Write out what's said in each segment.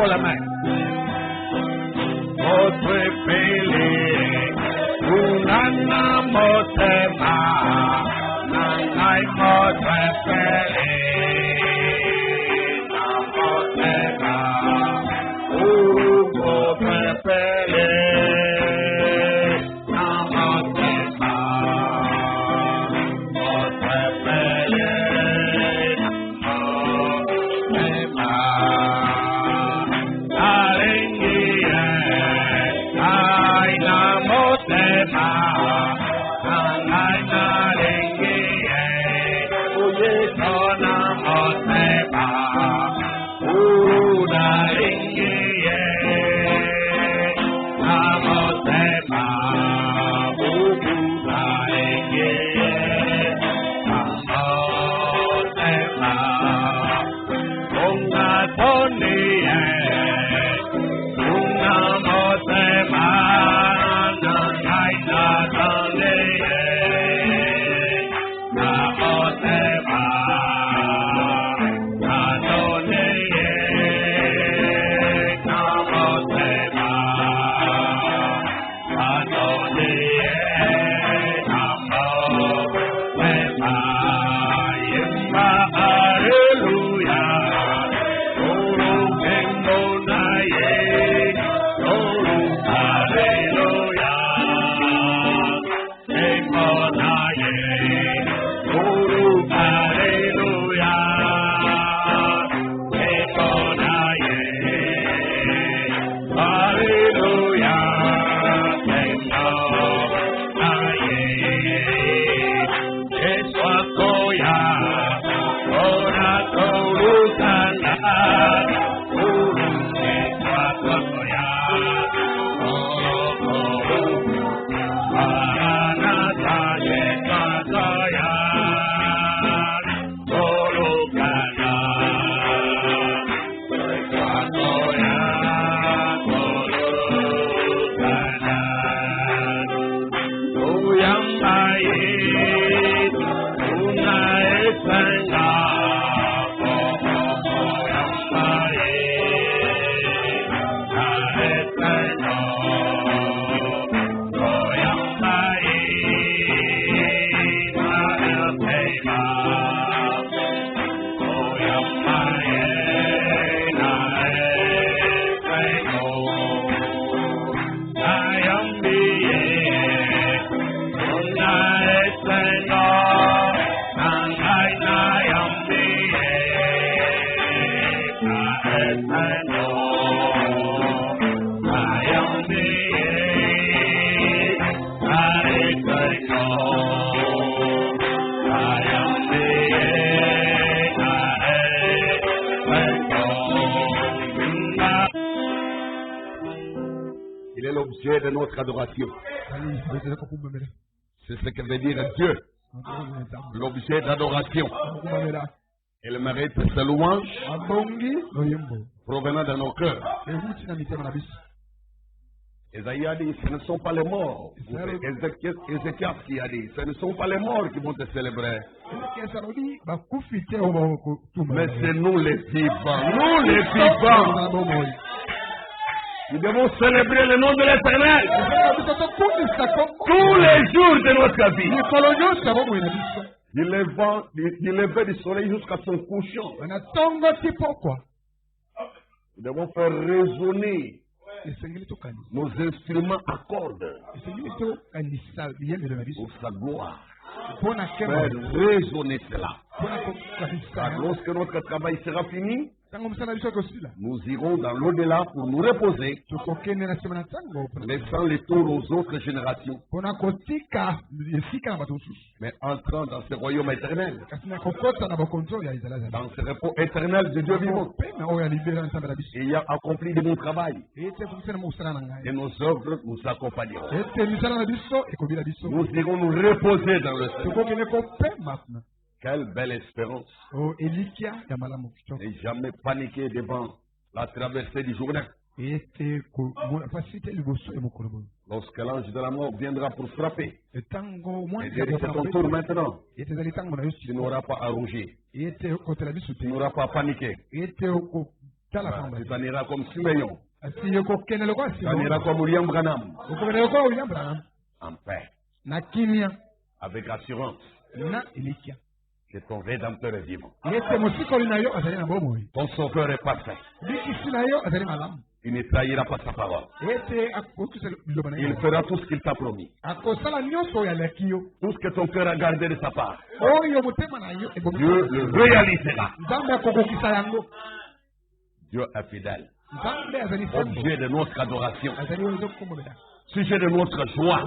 La main. Votre pele, unana motema, nanai votre pele, namotema, votre pele, namotema, votre pele, namotema. L'objet de notre adoration. C'est ce que veut dire Dieu. L'objet d'adoration. Elle mérite sa louange provenant de nos cœurs. Esaïe a dit, ce ne sont pas les morts. Ézéchiel qui a dit, ce ne sont pas les morts qui vont te célébrer. Mais c'est nous les vivants. Nous les vivants. Nous devons célébrer le nom de l'Éternel tous les jours de notre vie. Du lever du soleil jusqu'à son couchant. Nous devons faire résonner nos instruments à cordes pour sa gloire. Faire résonner cela. Car lorsque notre travail sera fini, nous irons dans l'au-delà pour nous reposer, laissant les tours aux autres générations, mais entrant dans ce royaume éternel, dans ce repos éternel de Dieu vivant, ayant accompli de mon travail, et nos œuvres nous accompagneront. Nous irons nous reposer dans le Seigneur. Quelle belle espérance. Et jamais paniquer devant la traversée du Jourdain. Lorsque l'ange de la mort viendra pour frapper, et dire c'est ton tour maintenant, tu n'auras pas à rougir, tu n'auras pas à paniquer. Tu t'en iras comme Simeon, tu t'en iras comme William Branham, en paix, avec assurance que ton Rédempteur est vivant. Ton Sauveur est parfait. Il ne trahira pas sa parole. Il fera tout ce qu'il t'a promis. Tout ce que ton cœur a gardé de sa part, Dieu le réalisera. Dieu est fidèle. Objet de notre adoration. Sujet de notre joie.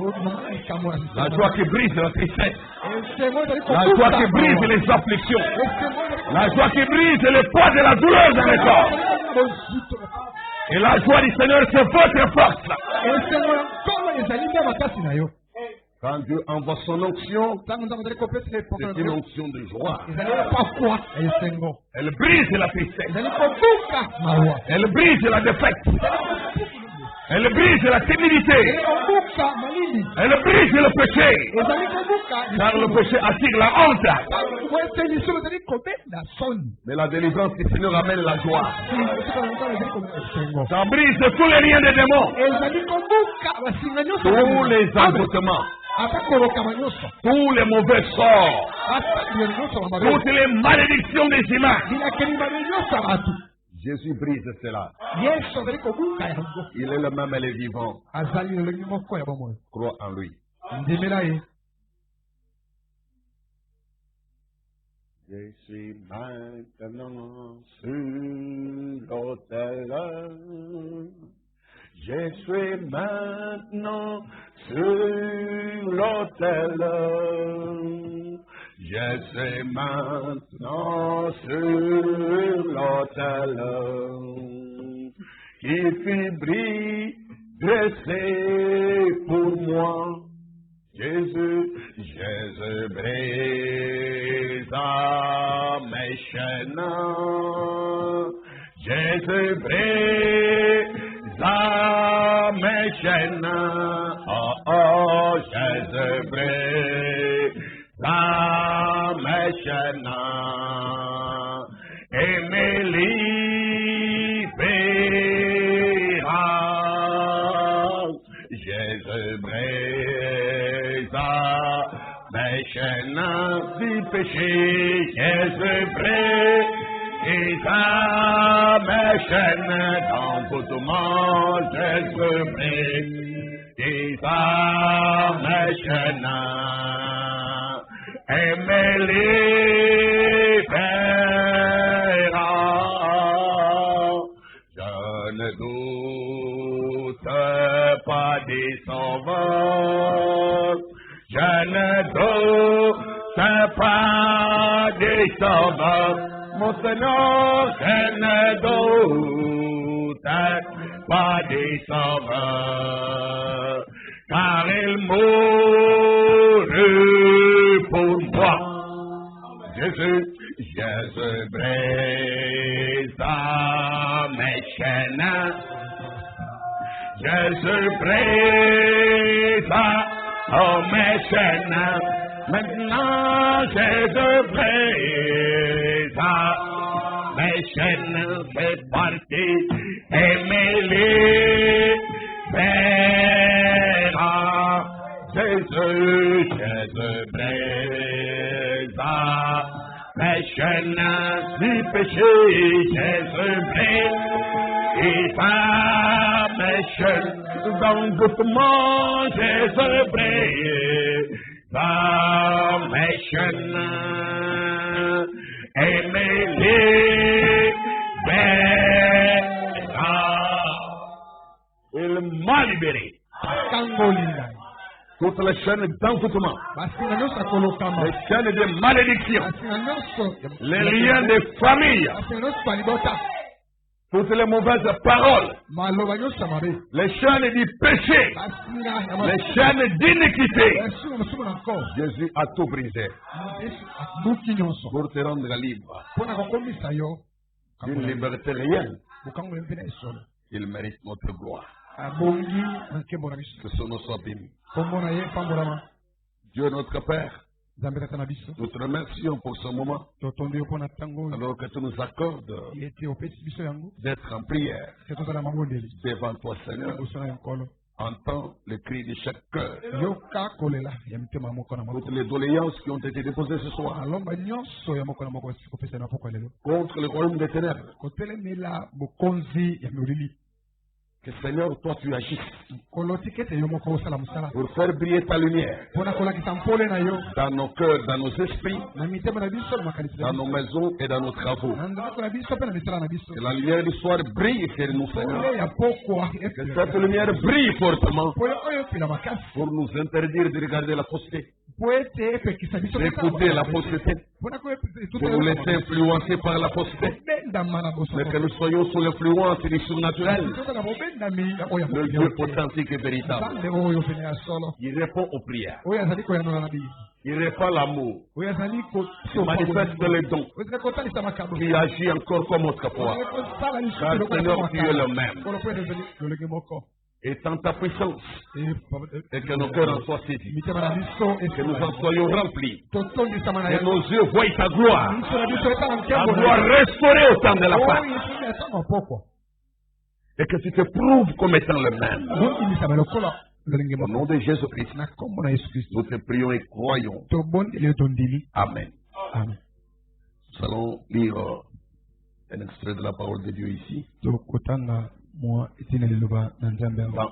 La joie qui brise la tristesse. La joie qui brise les afflictions. La joie qui brise le poids de la douleur dans le corps. Et la joie du Seigneur, c'est votre force. Quand Dieu envoie son onction, c'est une onction de joie. Elle brise la tristesse. Elle brise la défaite. Elle brise la timidité. Elle brise le péché. Car le péché attire la honte. Mais la délivrance du Seigneur amène la joie. Ça brise tous les liens des démons. Tous les envoûtements. Tous les mauvais sorts. Toutes les malédictions des humains. Jésus brise cela. Il est le même et le vivant. Crois en lui. Je suis maintenant sur l'autel. Je suis maintenant sur l'autel. Je suis maintenant sur l'autel qui fut dressé pour moi. Jésus brisa mes chaînes. Jésus brisa mes chaînes. Oh, oh, Jésus brisa mes chaînes. Et me libéra. Jésus brisa mes chaînes du péché. Jésus brisa mes chaînes d'envoûtement. Jésus brisa mes chaînes. Et me libéra. Je ne doute pas des sauveurs. Je ne doute pas des sauveurs. Mon Seigneur, je ne doute pas des sauveurs. Car il mourut pour moi. Jésus brisa mes chaînes. Jésus brisa mes chaînes. Maintenant Jésus brisa mes chaînes. C'est parti et me libéra. Jésus brisa mes chaînes du péché. Jésus brisa mes chaînes d'envoûtement. Jésus Salvation, Emily, il m'a libéré. Toutes les chaînes d'envoûtement, les chaînes de malédiction, les liens de famille, toutes les mauvaises paroles, les chaînes du péché, les chaînes d'iniquité. Jésus a tout brisé pour te rendre libre. Une liberté réelle. Il mérite notre gloire. Que son nom soit béni. Dieu notre Père, nous te remercions pour ce moment, alors que tu nous accordes d'être en prière devant toi, Seigneur. Entends le cri de chaque cœur. Toutes les doléances qui ont été déposées ce soir contre le royaume des ténèbres. Que Seigneur, toi tu agisses pour faire briller ta lumière dans nos cœurs, dans nos esprits, dans nos maisons et dans nos travaux. Que la lumière du soir brille sur nous, Seigneur. Que cette lumière brille fortement pour nous interdire de regarder la fausseté, d'écouter la fausseté, de nous laisser influencer par la fausseté, mais que nous soyons sous l'influence du surnaturel, le Dieu authentique et véritable. Il répond aux prières, il répand l'amour, il manifeste les dons, il agit encore comme autrefois, car Seigneur, tu es le même. Et tant ta puissance, et que nos cœurs en soient saisis, que nous en soyons remplis, que nos yeux voient ta gloire, ta gloire restaurée au temps de la fin, et que tu te prouves comme étant le même. Au nom de Jésus-Christ, nous te prions et croyons. Amen. Nous allons lire un extrait de la parole de Dieu ici. Dans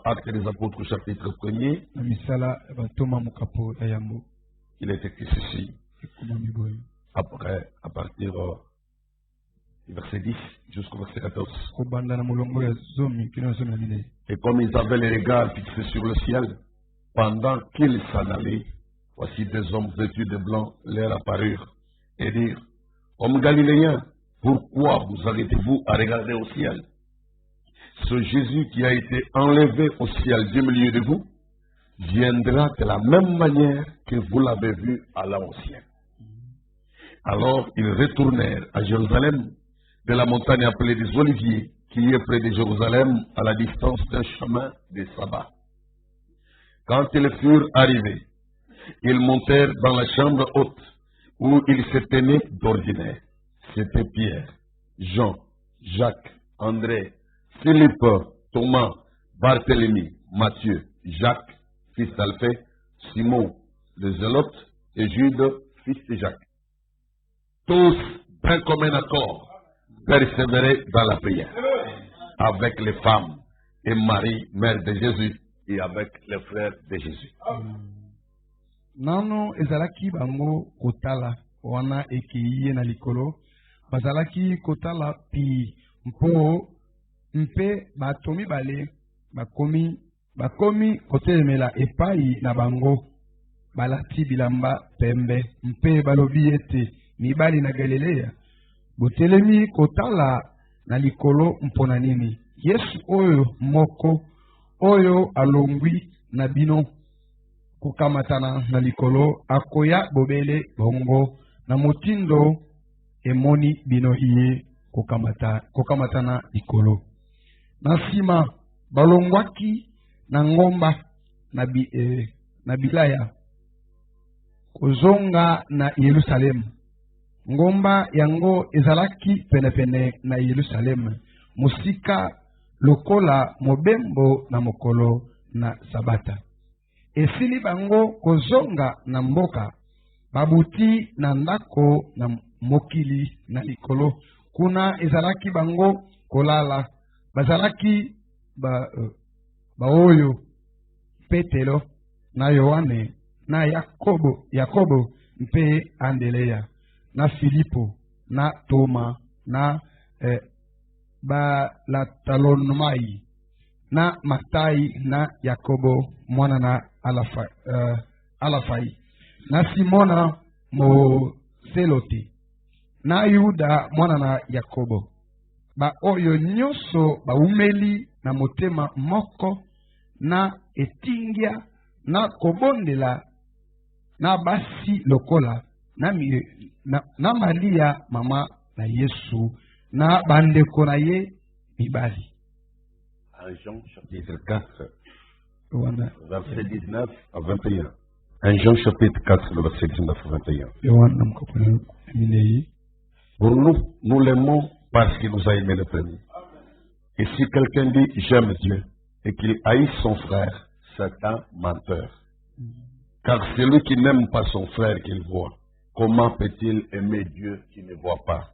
Actes des Apôtres, chapitre 1er, il est écrit ceci. Après, à partir du verset 10 jusqu'au verset 14. Et comme ils avaient les regards fixés sur le ciel, pendant qu'ils s'en allaient, voici des hommes vêtus de blanc leur apparurent et dirent: Hommes galiléens, pourquoi vous arrêtez-vous à regarder au ciel? Ce Jésus qui a été enlevé au ciel du milieu de vous viendra de la même manière que vous l'avez vu à l'ancien. Alors ils retournèrent à Jérusalem, de la montagne appelée des Oliviers, qui est près de Jérusalem, à la distance d'un chemin de sabbat. Quand ils furent arrivés, ils montèrent dans la chambre haute, où ils se tenaient d'ordinaire. C'était Pierre, Jean, Jacques, André, Philippe, Thomas, Barthélemy, Matthieu, Jacques, fils d'Alphée, Simon, le Zélote, et Jude, fils de Jacques. Tous, d'un commun accord, persévéraient dans la prière, avec les femmes, et Marie, mère de Jésus, et avec les frères de Jésus. Nano ezalaki bango kotala wana ekiye na likolo bazalaki kotala pi mpo mpe batomi bale bakomi kotelemela epai na bango balati bilamba pembe mpe balobi ete mibali na Galilea botelemi kotala na likolo mpona nini? Yesu oyo moko oyo alongwi na bino kukamatana na likolo akoya bobele bongo na motindo emoni bino iye kukamatana likolo. Na sima balongwaki na ngomba na bilaya kozonga na Yerusalemu. Ngomba yango ezalaki penepene na Yerusalemu, musika lokola mobembo na mokolo na sabata. Esili bango kozonga na mboka, babuti na ndako na mokili na likolo. Kuna ezalaki bango kolala, bazalaki baoyo Petelo na Yohane na Yakobo mpe Andeleya, na Filipo, na Toma, na Balatolomai, na Matai, na Yakobo mwana na Alafai, na Simona Moselote, na Yuda mwana na Yakobo. Ba oyo nyonso baumeli na motema moko na etingia na kobondela na basi lokola na Maria mama na Yesu na bandeko na ye mibali. En Jean chapitre 4, verset 19 à 21. En Jean chapitre 4, le verset 19 à 21. Pour nous l'aimons parce qu'il nous a aimé le premier. Et si quelqu'un dit j'aime Dieu et qu'il haït son frère, c'est un menteur. Car celui qui n'aime pas son frère qu'il voit, comment peut-il aimer Dieu qui ne voit pas?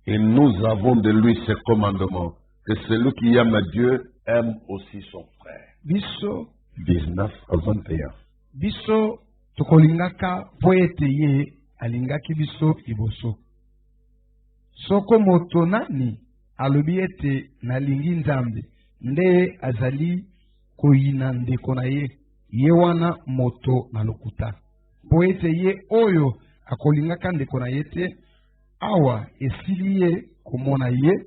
Et nous avons de lui ce commandement, que celui qui aime Dieu aime aussi son frère. Biso 19 à 21. Biso tokolingaka po ete ye alingaki biso iboso. Soko moto nani alobi ete nalingi Nzambe nde azali koyina ndeko na ye, ye wana moto na lokuta. Po ete ye oyo akolingaka ndeko na ye te, awa esili ye komona ye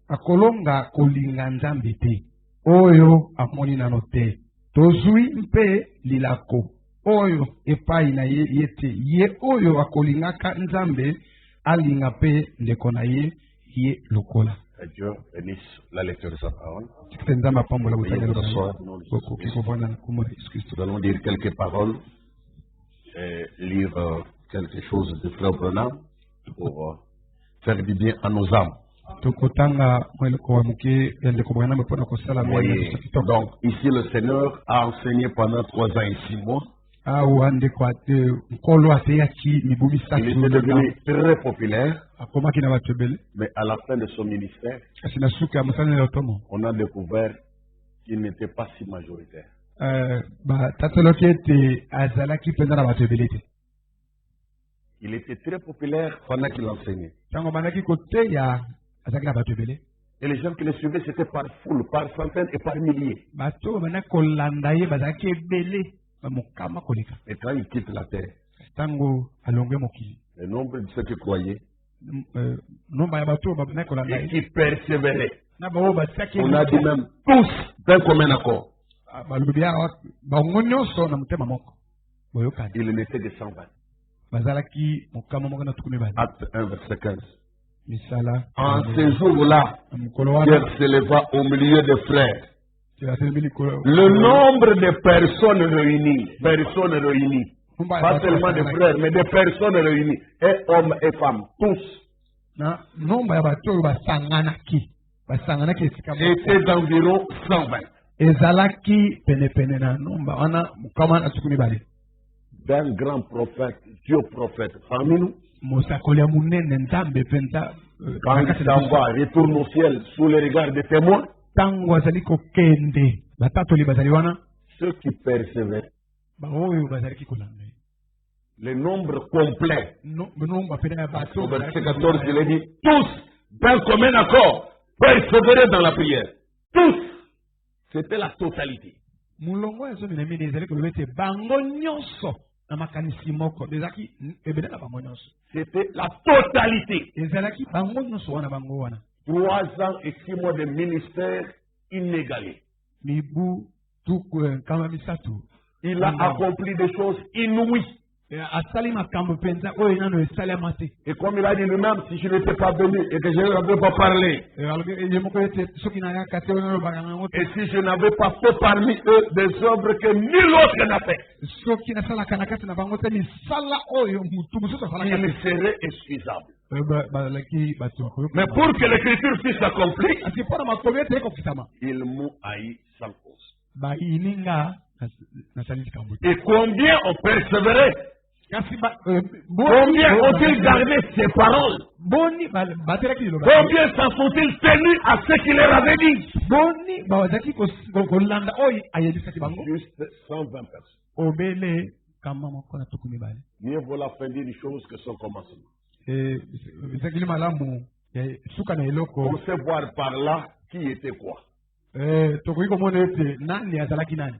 akolonga kolinga Nzambe te, oyo amoni nano te. Tozui mpe lilako oyo epai na ye yete, ye oyo akolingaka Nzambe alinga pe ndeko na ye ye lokola. Dieu bénisse la lecture de sa parole. Nous allons dire quelques paroles et lire quelque chose de frère Branham pour faire du bien à nos âmes. Donc, ici, le Seigneur a enseigné pendant 3 ans et 6 mois. Il était devenu très populaire, mais à la fin de son ministère, on a découvert qu'il n'était pas si majoritaire. Il était très populaire pendant qu'il enseignait. Et les gens qui le suivaient, c'était par foule, par centaines et par milliers. Et quand il quitte la terre, le nombre de ceux qui croyaient et qui persévéraient, on a dit même tous d'un commun accord, il n'était que 120. Acte 1, verset 15. En ces jours-là, Pierre s'éleva au milieu des frères. Le nombre de personnes réunies, pas seulement des frères, mais des personnes réunies, et hommes et femmes, tous, était d'environ 120. D'un grand prophète, Dieu prophète parmi nous. Quand il s'en va, retourne au ciel sous le regard des témoins. Ceux qui persévèrent, le nombre complet, au verset 14, il est dit, tous, d'un commun accord, persévérer dans la prière. Tous, c'était la totalité. C'était la totalité. 3 ans et 6 mois de ministère inégalé. Il a accompli des choses inouïes. Et comme il a dit lui-même, si je n'étais pas venu et que je n'avais pas parlé, et si je n'avais pas fait parmi eux des œuvres que nul autre n'a fait, il serait excusable. Mais pour que l'écriture puisse s'accomplir, il m'a haï sans cause. Et combien ont persévéré? Combien ont-ils gardé ces paroles? boni bateraki liloba Combien s'en sont-ils tenus à ce qu'il leur avait dit? boni bazalaki kolanda oyo ayebisaki bango Juste 120 personnes. obele kamba moko na tuku mibale Mieux vaut la fin d'une chose que son commencement. bisakili malamu ya suka na eloko On sait voir par là qui était quoi. tokoki komona ete nani azalaki nani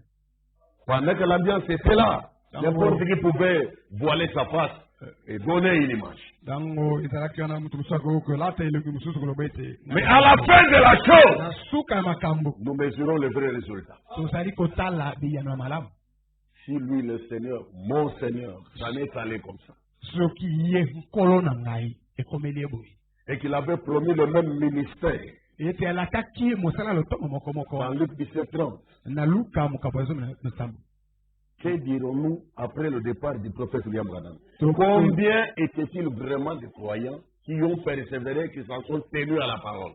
Pendant que l'ambiance était là, n'importe qui pouvait voiler sa face et donner une image. ntango ezalaki wana motu mosusu akoki kolata elongi mosusu koloba ete Mais à la fin de la chose, na suka ya makambo nous mesurons le vrai résultat. tozali kotala biyano ya malamu Si lui, le Seigneur, mon Seigneur, s'en est allé comme ça, soki ye nkolo na ngai ekomeli eboye et qu'il avait promis le même ministère, ete alakaki mosala lotongo moko moko dans Luc 17:30, na luka mokambo ya zomi na nsambo que dirons-nous après le départ du prophète William Branham? Donc, Combien était-il vraiment de croyants qui ont persévéré, qui s'en sont tenus à la parole?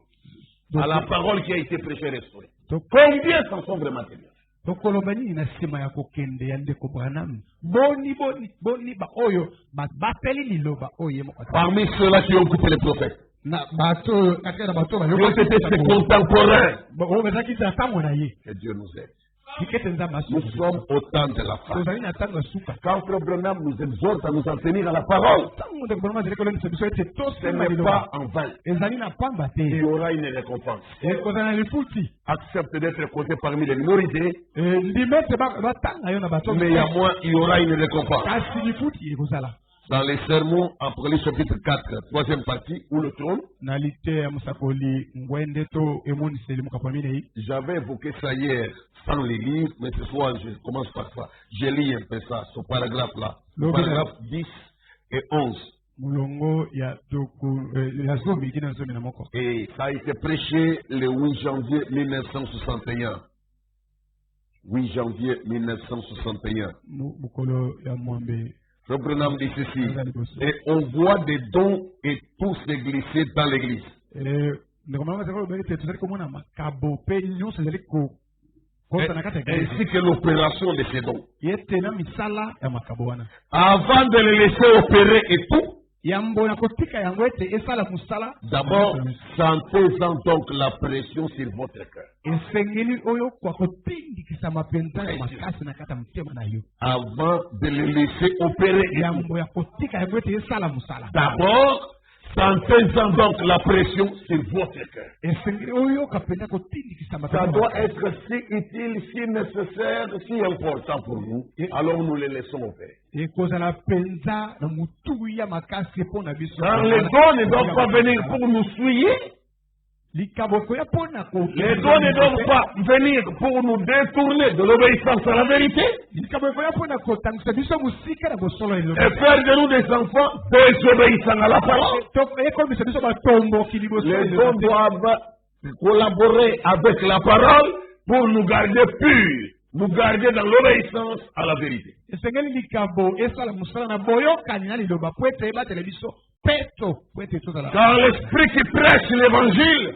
À la parole qui a été prêchée et restaurée. Combien s'en sont vraiment tenus? tokoloba nini na nsima ya kokende ya ndeko Branham boni baoyo bapeli liloba oyo ye moko Parmi ceux-là qui ont coupé les prophètes, na bato katika na bato qui ont été ses contemporains, oyo bazalaki na ntango na ye que Dieu nous aide. kikete nzambe Nous asuki sommes au temps de la fin. tozali na ntango ya suka Quand Frère Branham nous exhorte à nous en tenir à la parole, ntango ndeko Branham azali kolendisa biso ete ce tosimba n'est liloba pas en vain. ezali na pamba Il y te aura une récompense. ekozala na lifuti Accepte d'être compté parmi les minorités, ndima ete batanga yo na bato mais il y a moins, il y aura une récompense. kasi lifuti ekozala Dans les sermons, Apocalypse chapitre 4, troisième partie, où le trône, na lite ya mosakoli ngwende to emoniseli mokapo minei j'avais évoqué ça hier sans les lire, mais ce soir je commence par ça. Je lis un peu ça, ce paragraphe-là. Le paragraphe 10 et 11. mulongo ya ya zomi kina zomi na moko Et ça a été prêché le 8 janvier 1961. 8 janvier 1961. mukolo ya mwambe Frère Branham dit ceci. Et on voit des dons et tous se glisser dans l'église. ndeko mama zakolo beli te tozali komona makabo pe nyonso ezali kota na kati ya Ainsi que l'opération de ces dons. yete na misala ya makabo wana Avant de les laisser opérer et tout, yambo na kotika yango ete esala mosala d'abord, sentez-en donc la pression sur votre cœur. esengeli oyo kwa kotindikisa mapenza ya makasi na kati ya motema na yo Avant de les laisser opérer et tout. yambo ya kotika yango ete esala mosala D'abord, sentez-en donc la pression sur votre cœur. esengeli oyo kapenza kotindikisa Ça mapenza doit être si utile, si nécessaire, si important pour nous. Alors nous les laissons opérer. ekozala penza na mutu ya makasi mpo na biso Car les dons ne doivent pas venir pour nous souiller. likabo ekoya mpo na Les dons ne doivent pas venir pour nous détourner de l'obéissance à la vérité likabo ekoya mpo na kotangisa biso mosika na bosolo et faire de nous des enfants désobéissants à la parole. ekomisa biso batomboki liboso Les dons doivent collaborer avec la parole pour nous garder purs, nous garder dans l'obéissance à la vérité. esengeli likabo esala mosala na boyokani na liloba po ete ebatela biso peto po ete tozala Car l'esprit qui prêche l'évangile,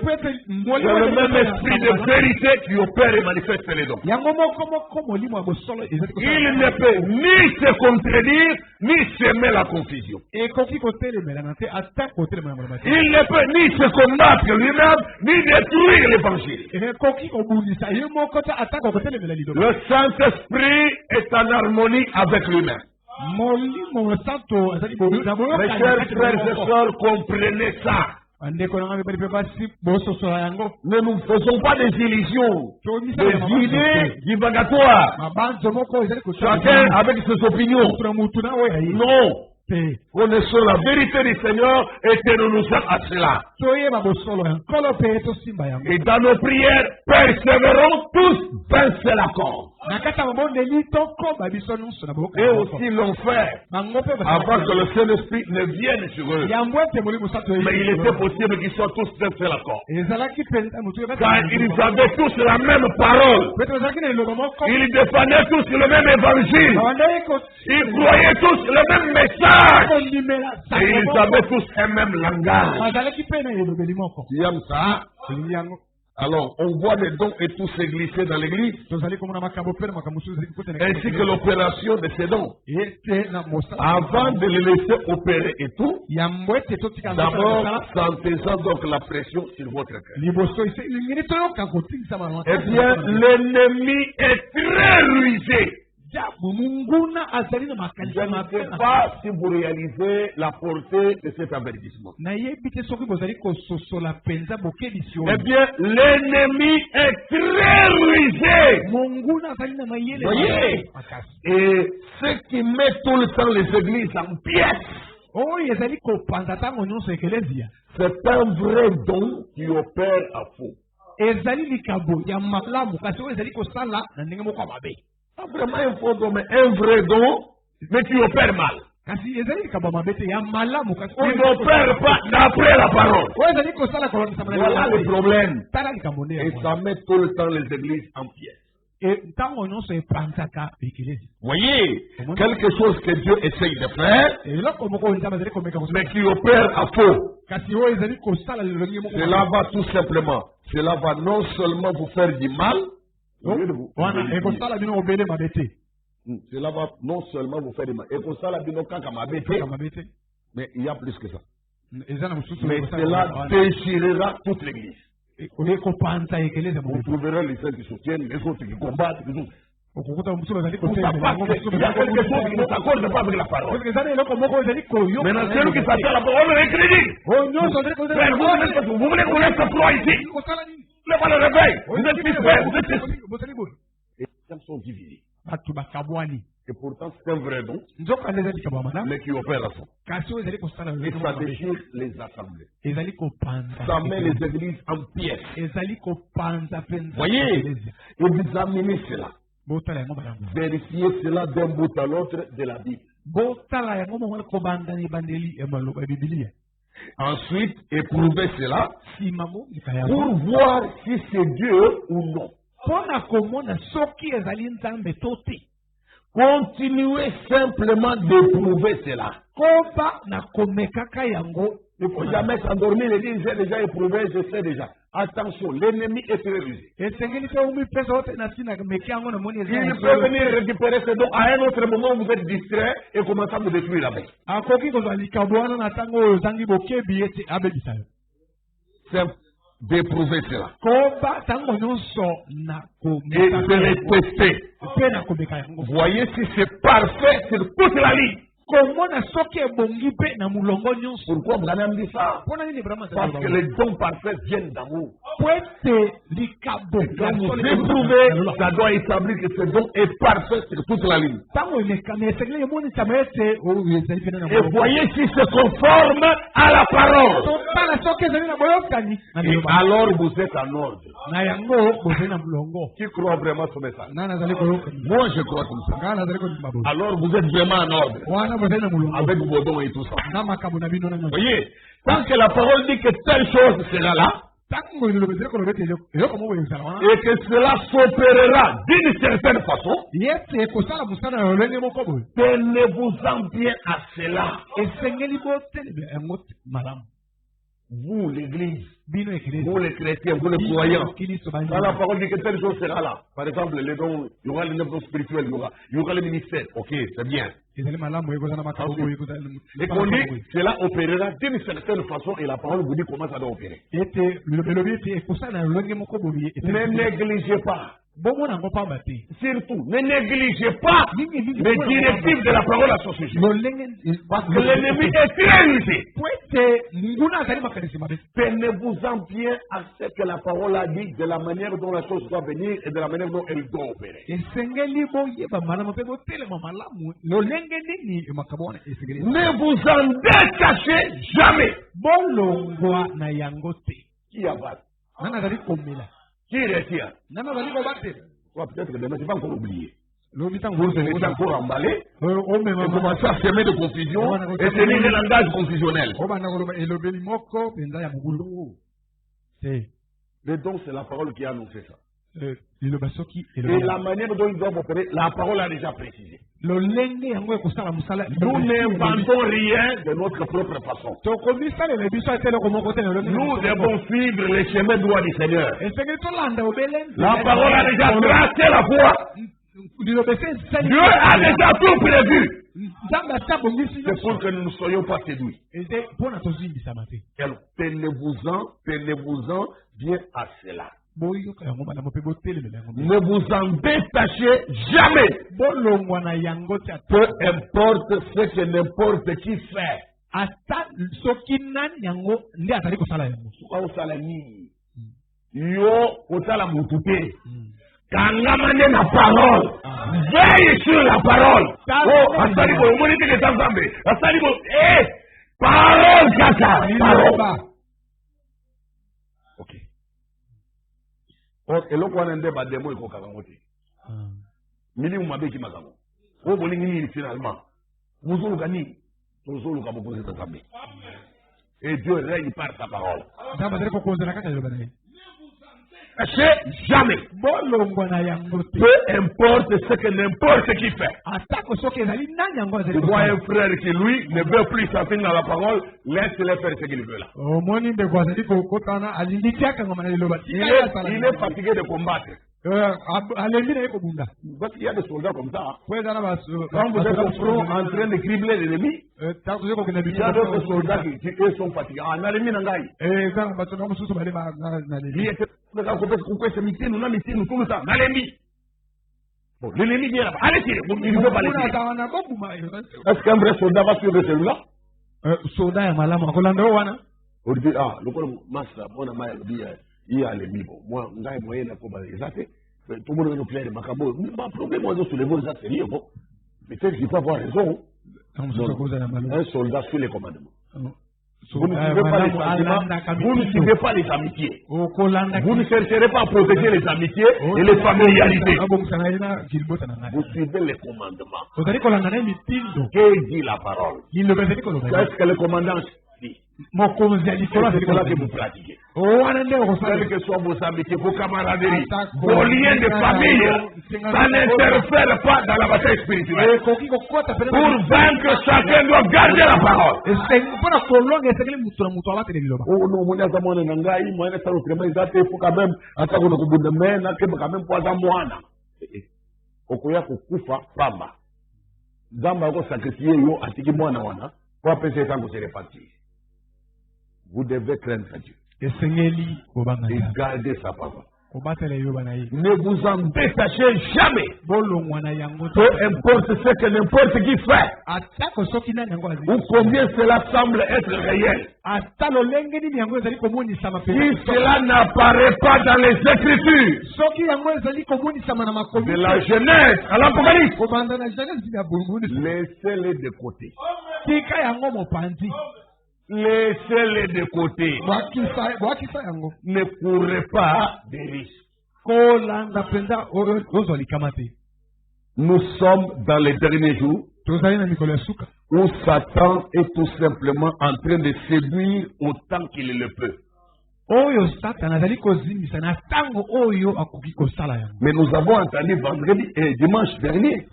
po ete c'est le même esprit de vérité qui opère et manifeste les dons. yango moko moko molimo ya bosolo ezali Il ne peut ni se contredire, ni semer la confusion. ekoki kotelemelana te ata kotelemelana te Il ne peut ni se combattre lui-même, ni détruire l'évangile. ekoki kobundisa ye moko te ata kotelemela liloba Le Saint-Esprit est en harmonie avec lui-même. molimo santo azali na Mes chers frères et sœurs, comprenez ça. bandeko na ngai bali mpe basi bososola yango Ne nous faisons pas des illusions, tomisala des idées divagatoires. mabanzo moko ezali Chacun avec ses opinions. mutu na mutu na oyo aye Non. te Connaissons la vérité du Seigneur et tenons-nous à cela. toyeba bosolo ya nkolo mpe tosimba yango Et dans nos prières, persévérons tous d'un seul accord. na kati ya mabondeli tokoba biso nyonso na Et aussi l'ont fait bango mpe avant que le Saint-Esprit ne vienne sur eux. yango ete molimo santo Mais il était possible qu'ils soient tous d'un seul accord. ezalaki mpenza motu Car ils avaient tous la même parole. pete ezalaki na liloba moko Ils défendaient tous le même évangile. bandaki Ils croyaient tous le même message. kondimela Et ils avaient tous un même langage. bazalaki mpe na elobeli moko Tu aimes ça? elingi yango Alors, on voit les dons et tout se glisser dans l'église, ainsi que l'opération de ces dons. Avant de les laisser opérer et tout, d'abord, sentez-en donc la pression sur votre cœur. Eh bien, l'ennemi est très rusé. Je ne sais pas si vous réalisez la portée de cet avertissement. Eh bien, l'ennemi est très rusé. Voyez? Et ce qui met tout le temps les églises en pièces, c'est un vrai don qui opère à faux. Pas vraiment un faux don, mais un vrai don, mais qui opère mal. Il n'opère pas d'après la parole. Voilà le problème. Et ça met tout le temps les églises en pièces. Voyez, quelque chose que Dieu essaye de faire, mais qui opère à faux. Cela va tout simplement, cela va non seulement vous faire du mal, cela va non seulement vous faire du mal, mais il y a plus que ça. Mais cela déchirera toute l'église. Vous trouverez les saints qui soutiennent, les autres qui combattent, les autres. Il y a quelque chose qui ne s'accorde pas avec la parole. Maintenant, celui qui s'attend à la parole est crédible. Vous voulez qu'on laisse la croix ici? Lève le réveil. Vous êtes fils frère, vous êtes fils. Et les hommes sont divisés. Et pourtant, c'est un vrai don, mais qui opère à fond. Et ça déchire les assemblées. Ça met les églises en pièces. Voyez, et vous amenez cela. Vérifiez cela d'un bout à l'autre de la Bible. Ensuite, éprouvez cela pour voir si c'est Dieu ou non. Continuez simplement d'éprouver cela. Il ne faut jamais s'endormir et dire j'ai déjà éprouvé, je sais déjà. Attention, l'ennemi est très rusé. Il peut venir récupérer ce don à un autre moment, vous êtes distrait et commencez à vous détruire avec. C'est d'éprouver cela. Et de les tester. Voyez si c'est parfait sur toute la ligne. Pourquoi Branham dit ça? Parce que les dons parfaits viennent d'amour. Quand vous éprouvez, ça doit établir que ce don est parfait sur toute la ligne. Et voyez si c'est conforme à la parole. Et alors vous êtes en ordre. Qui croit vraiment ce message? Moi je crois comme ça. Alors vous êtes vraiment en ordre. Avec vos dons et tout ça. Voyez, tant que la parole dit que telle chose sera là, et que cela s'opérera d'une certaine façon, tenez-vous en bien à cela. Vous, l'église, vous les chrétiens, vous les croyants, quand la parole dit que telle chose sera là, par exemple, les dons, il y aura les dons spirituels, il y aura le ministère, ok, c'est bien. Et qu'on dit, cela opérera d'une certaine façon et la parole vous dit comment ça doit opérer. Ne négligez pas. Surtout, ne négligez pas les directives de la parole à ce sujet. Parce que l'ennemi est très rusé. Tenez-vous-en bien à ce que la parole a dit, de la manière dont la chose doit venir et de la manière dont elle doit opérer. Ne vous en détachez jamais. Qui avale? Qui retient? Peut-être que demain, tu vas encore oublier. Vous êtes encore emballé, et commencez à semer de confusion et tenir des langages confusionnels. Le don, c'est la parole qui a annoncé ça. Et la manière dont ils doivent opérer, la parole a déjà précisé. Nous n'inventons rien de notre propre façon. Nous devons suivre les chemins droits du Seigneur. La parole a déjà tracé la voie. Dieu a déjà tout prévu. C'est pour que nous ne soyons pas séduits. Tenez-vous-en bien à cela. Ne vous en détachez jamais. Peu importe ce que n'importe qui fait. Quand la parole, veille sur la parole. Parole, caca. Ok. Et l'autre one ende ba demo iko kakangote. Mili umabeki makamo. Wo bolingi ni finalement. Muzulu gani. Muzulu kaboko c'est ensemble. Et Dieu règne par sa parole. Sachez jamais. Peu importe ce que n'importe qui fait. Tu vois un frère qui lui ne veut plus s'affiner à la parole, laisse-le faire ce qu'il veut là. Il est fatigué de combattre. Parce qu'il y a des soldats comme ça. Quand vous êtes au front en train de cribler l'ennemi, il y a d'autres soldats qui sont fatigués. L'ennemi vient là-bas. Allez tirer. Il ne veut pas les tirer. Est-ce qu'un vrai soldat va suivre celui-là? On dit, ah, le master, mon ami, il y a l'ennemi. Moi, je suis moyen de combattre. Tout le monde nous plaît de Macabo. Le problème, moi, je suis les bons sérieux. Peut-être qu'il peut avoir raison. Un soldat suit les commandements. Vous ne suivez pas les amitiés. Vous ne chercherez pas à protéger les amitiés et les familiarités. Vous suivez les commandements. Que dit la parole? Qu'est-ce que le commandant dit? C'est cela que vous pratiquez. Quelles que soient vos amitiés, vos camaraderies, vos liens de famille, ça n'interfère pas dans la bataille spirituelle. Pour vaincre, chacun doit garder la parole. Oh non, mon ami, mon ami, moi, il faut quand même attaquer le coup de main, quand même pas à moi. Okoya kukufa pamba. Zamba ko sacrifier yo atiki mwana wana, pour appeler ça se répartir. Vous devez craindre Dieu et garder sa parole. Ne vous en détachez jamais. Peu importe ce que n'importe qui fait ou combien cela semble être réel. Si cela n'apparaît pas dans les Écritures, de la Genèse à l'Apocalypse, laissez-les de côté. Laissez-les de côté. Ne courez pas des risques. Nous sommes dans les derniers jours où Satan est tout simplement en train de séduire autant qu'il le peut. Mais nous avons entendu vendredi et dimanche dernier.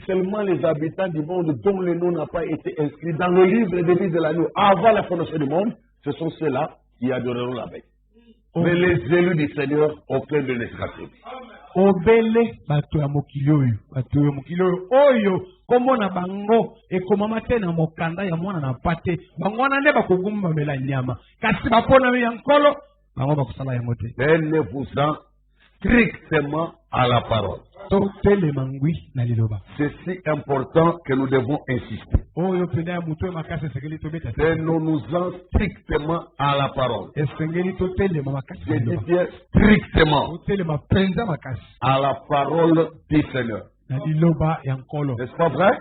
Seulement les habitants du monde dont le nom n'a pas été inscrit dans le livre de vie de l'agneau avant la fondation du monde, ce sont ceux-là qui adoreront la bête. Mais les élus du Seigneur, aucun de les sera sauvé. Obele bato ya mokili oyo komona bango ekomama te na mokanda ya mwana na pate bango wana nde bakogumba mela nyama kasi bapona ya nkolo bango bakusala yango te. Tenez-vous-en strictement à la parole. C'est si important que nous devons insister. Tenons-nous-en strictement à la parole. Je dis bien strictement à la parole du Seigneur. N'est-ce pas vrai?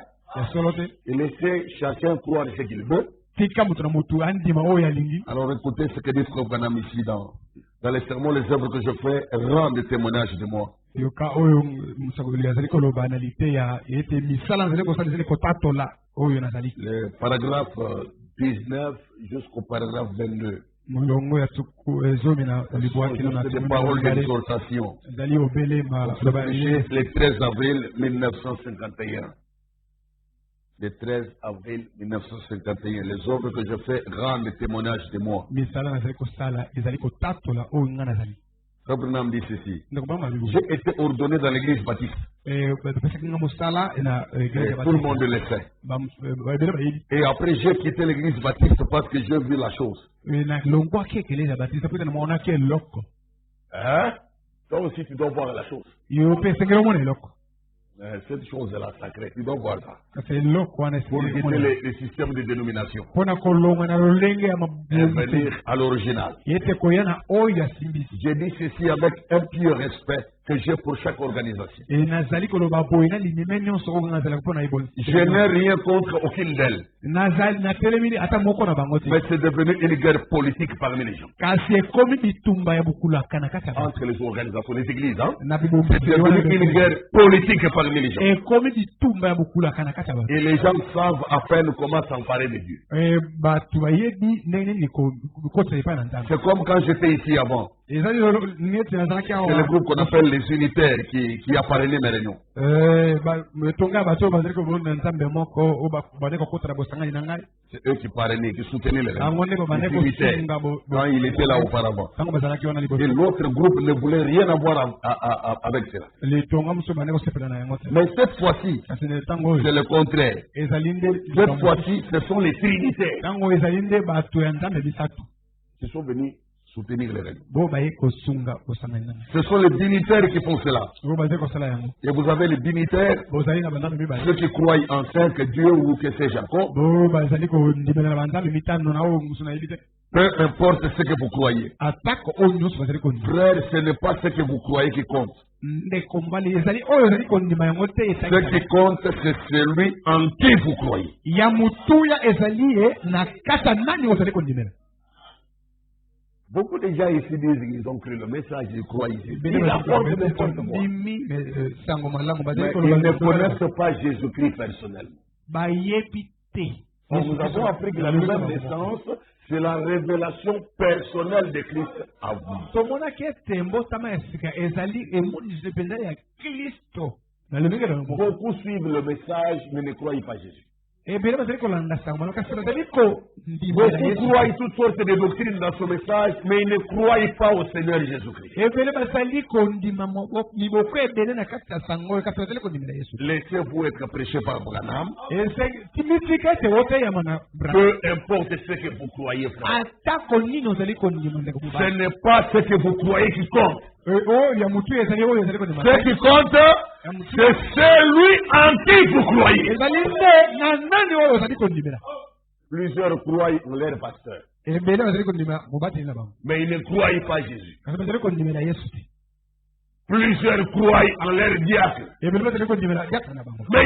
Et laissez chacun croire ce qu'il veut. Alors écoutez ce que dit Frère Branham ici dans les sermons, les œuvres que je fais rendent témoignage de moi. Le paragraphe 19 jusqu'au paragraphe 22. C'est des paroles d'exhortation. Le 13 avril 1951. Le 13 avril 1951. Les œuvres que je fais rendent témoignage de moi. Abraham dit ceci. J'ai été ordonné dans l'église baptiste. Tout le monde le sait. Et après, j'ai quitté l'église baptiste parce que j'ai vu la chose. Hein? Toi aussi, tu dois voir la chose. Cette chose-là sacrée, tu dois voir ça. Pour quitter les systèmes de dénomination. Et venir à l'original. J'ai dit ceci avec un pur respect que j'ai pour chaque organisation. Je n'ai rien contre aucune d'elles. Mais c'est devenu une guerre politique parmi les gens. Entre les organisations, les églises, hein? C'est devenu une guerre politique parmi les gens. Et les gens savent à peine comment s'emparer de Dieu. C'est comme quand j'étais ici avant. C'est le groupe qu'on appelle les unitaires qui a parrainé mes réunions. C'est eux qui parrainaient, qui soutenaient les réunions. Les unitaires, quand il était là auparavant. Et l'autre groupe ne voulait rien avoir avec cela. Mais cette fois-ci, c'est le contraire. Cette fois-ci, ce sont les trinitaires qui sont venus soutenir les règles. Ce sont les dignitaires qui font cela. Et vous avez les dignitaires, ceux qui croient en cinq Dieu ou que c'est Jacob. Peu importe ce que vous croyez. Frère, ce n'est pas ce que vous croyez qui compte. Ce qui compte, c'est celui en qui vous croyez. Beaucoup de gens ici disent qu'ils ont cru le message, ils croient ici. Mais ils ne connaissent pas Jésus-Christ personnellement. Nous avons appris que la nouvelle naissance, c'est la révélation personnelle de Christ à vous. Beaucoup suivent le message, mais ne croient pas Jésus. Beaucoup croient toutes sortes de doctrines dans ce message, mais ils ne croient pas au Seigneur Jésus-Christ. Laissez-vous être prêché par Branham. Peu importe ce que vous croyez, frère. Ce n'est pas ce que vous croyez qui compte. Ce qui compte, c'est celui en qui vous croyez. Plusieurs croient en leur pasteur, mais ils ne croient pas Jésus. Plusieurs croient en leur diacre, mais ils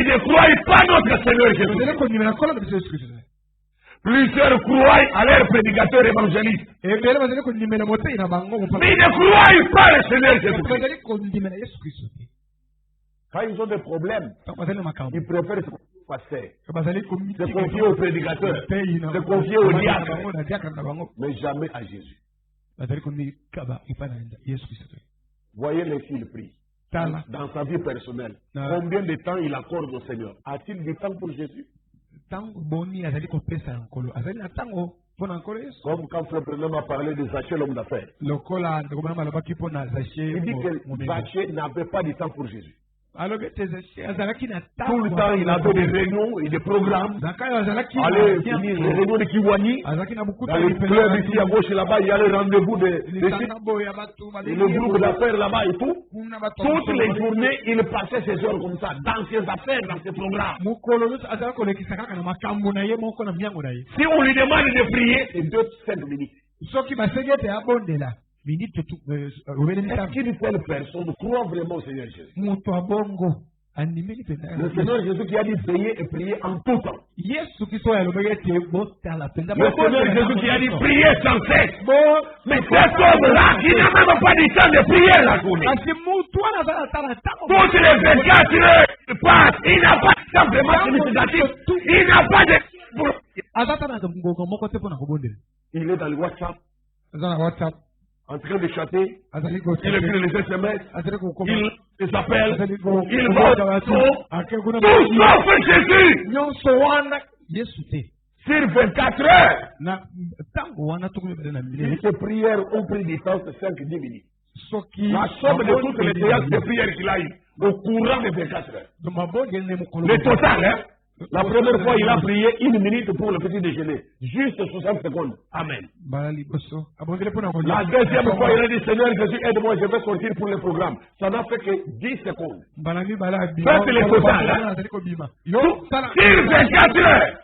ne croient pas notre Seigneur Jésus. Plusieurs croient à leur prédicateur évangéliste, mais ils ne croient pas le Seigneur Jésus. Quand ils ont des problèmes, ils préfèrent se passer, se confier au prédicateur, se confier au diacre, mais jamais à Jésus. Voyez les filles prient. Dans sa vie personnelle, combien de temps il accorde au Seigneur? A-t-il du temps pour Jésus? Comme quand Frère Branham a parlé de Zachée, l'homme d'affaires. Il dit que Zachée n'avait pas du temps pour Jésus. Tout le temps, il avait des réunions et des programmes. Allez finir les réunions de Kiwani. Dans les clubs ici à gauche et là-bas, il y a le rendez-vous le groupe d'affaires là-bas et tout. Toutes les journées, il passait ses heures comme ça, dans ses affaires, dans ses programmes. Si on lui demande de prier, c'est 2-5 minutes. Est-ce qu'une telle personne croit vraiment au Seigneur Jésus? Le Seigneur Jésus qui a dit veiller et prier en tout temps. Le Seigneur Jésus qui a dit prier sans cesse. Mais cet homme-là, il n'a même pas du temps de prier la journée. Toutes les 24 heures passent, il n'a pas de temps vraiment significatif. Il n'a pas de... Il est dans le WhatsApp. aza na WhatsApp, en train de chanter, azali il écrit les SMS, azali kokoma, il les appelle, azali il va tout akekuna sauf Jésus nyonso wana Yesu te. sur 24 heures. Na ntango wana tokomibele na Si minute ces prières ont pris du temps, c'est 5-10 minutes. soki La somme de toutes les séances de prières qu'il a eues au courant de 24 heures. mabongele mokolo Le total, hein? La première fois, il a prié 1 minute pour le petit déjeuner. Juste 60 secondes. Amen. bala liboso abongele mpona La deuxième fois, il a dit, Seigneur Jésus, aide-moi, je vais sortir pour le programme. Ça n'a fait que 10 secondes. mbala mibala Ça, c'est le total, hein? azali kobima Sur 24 heures,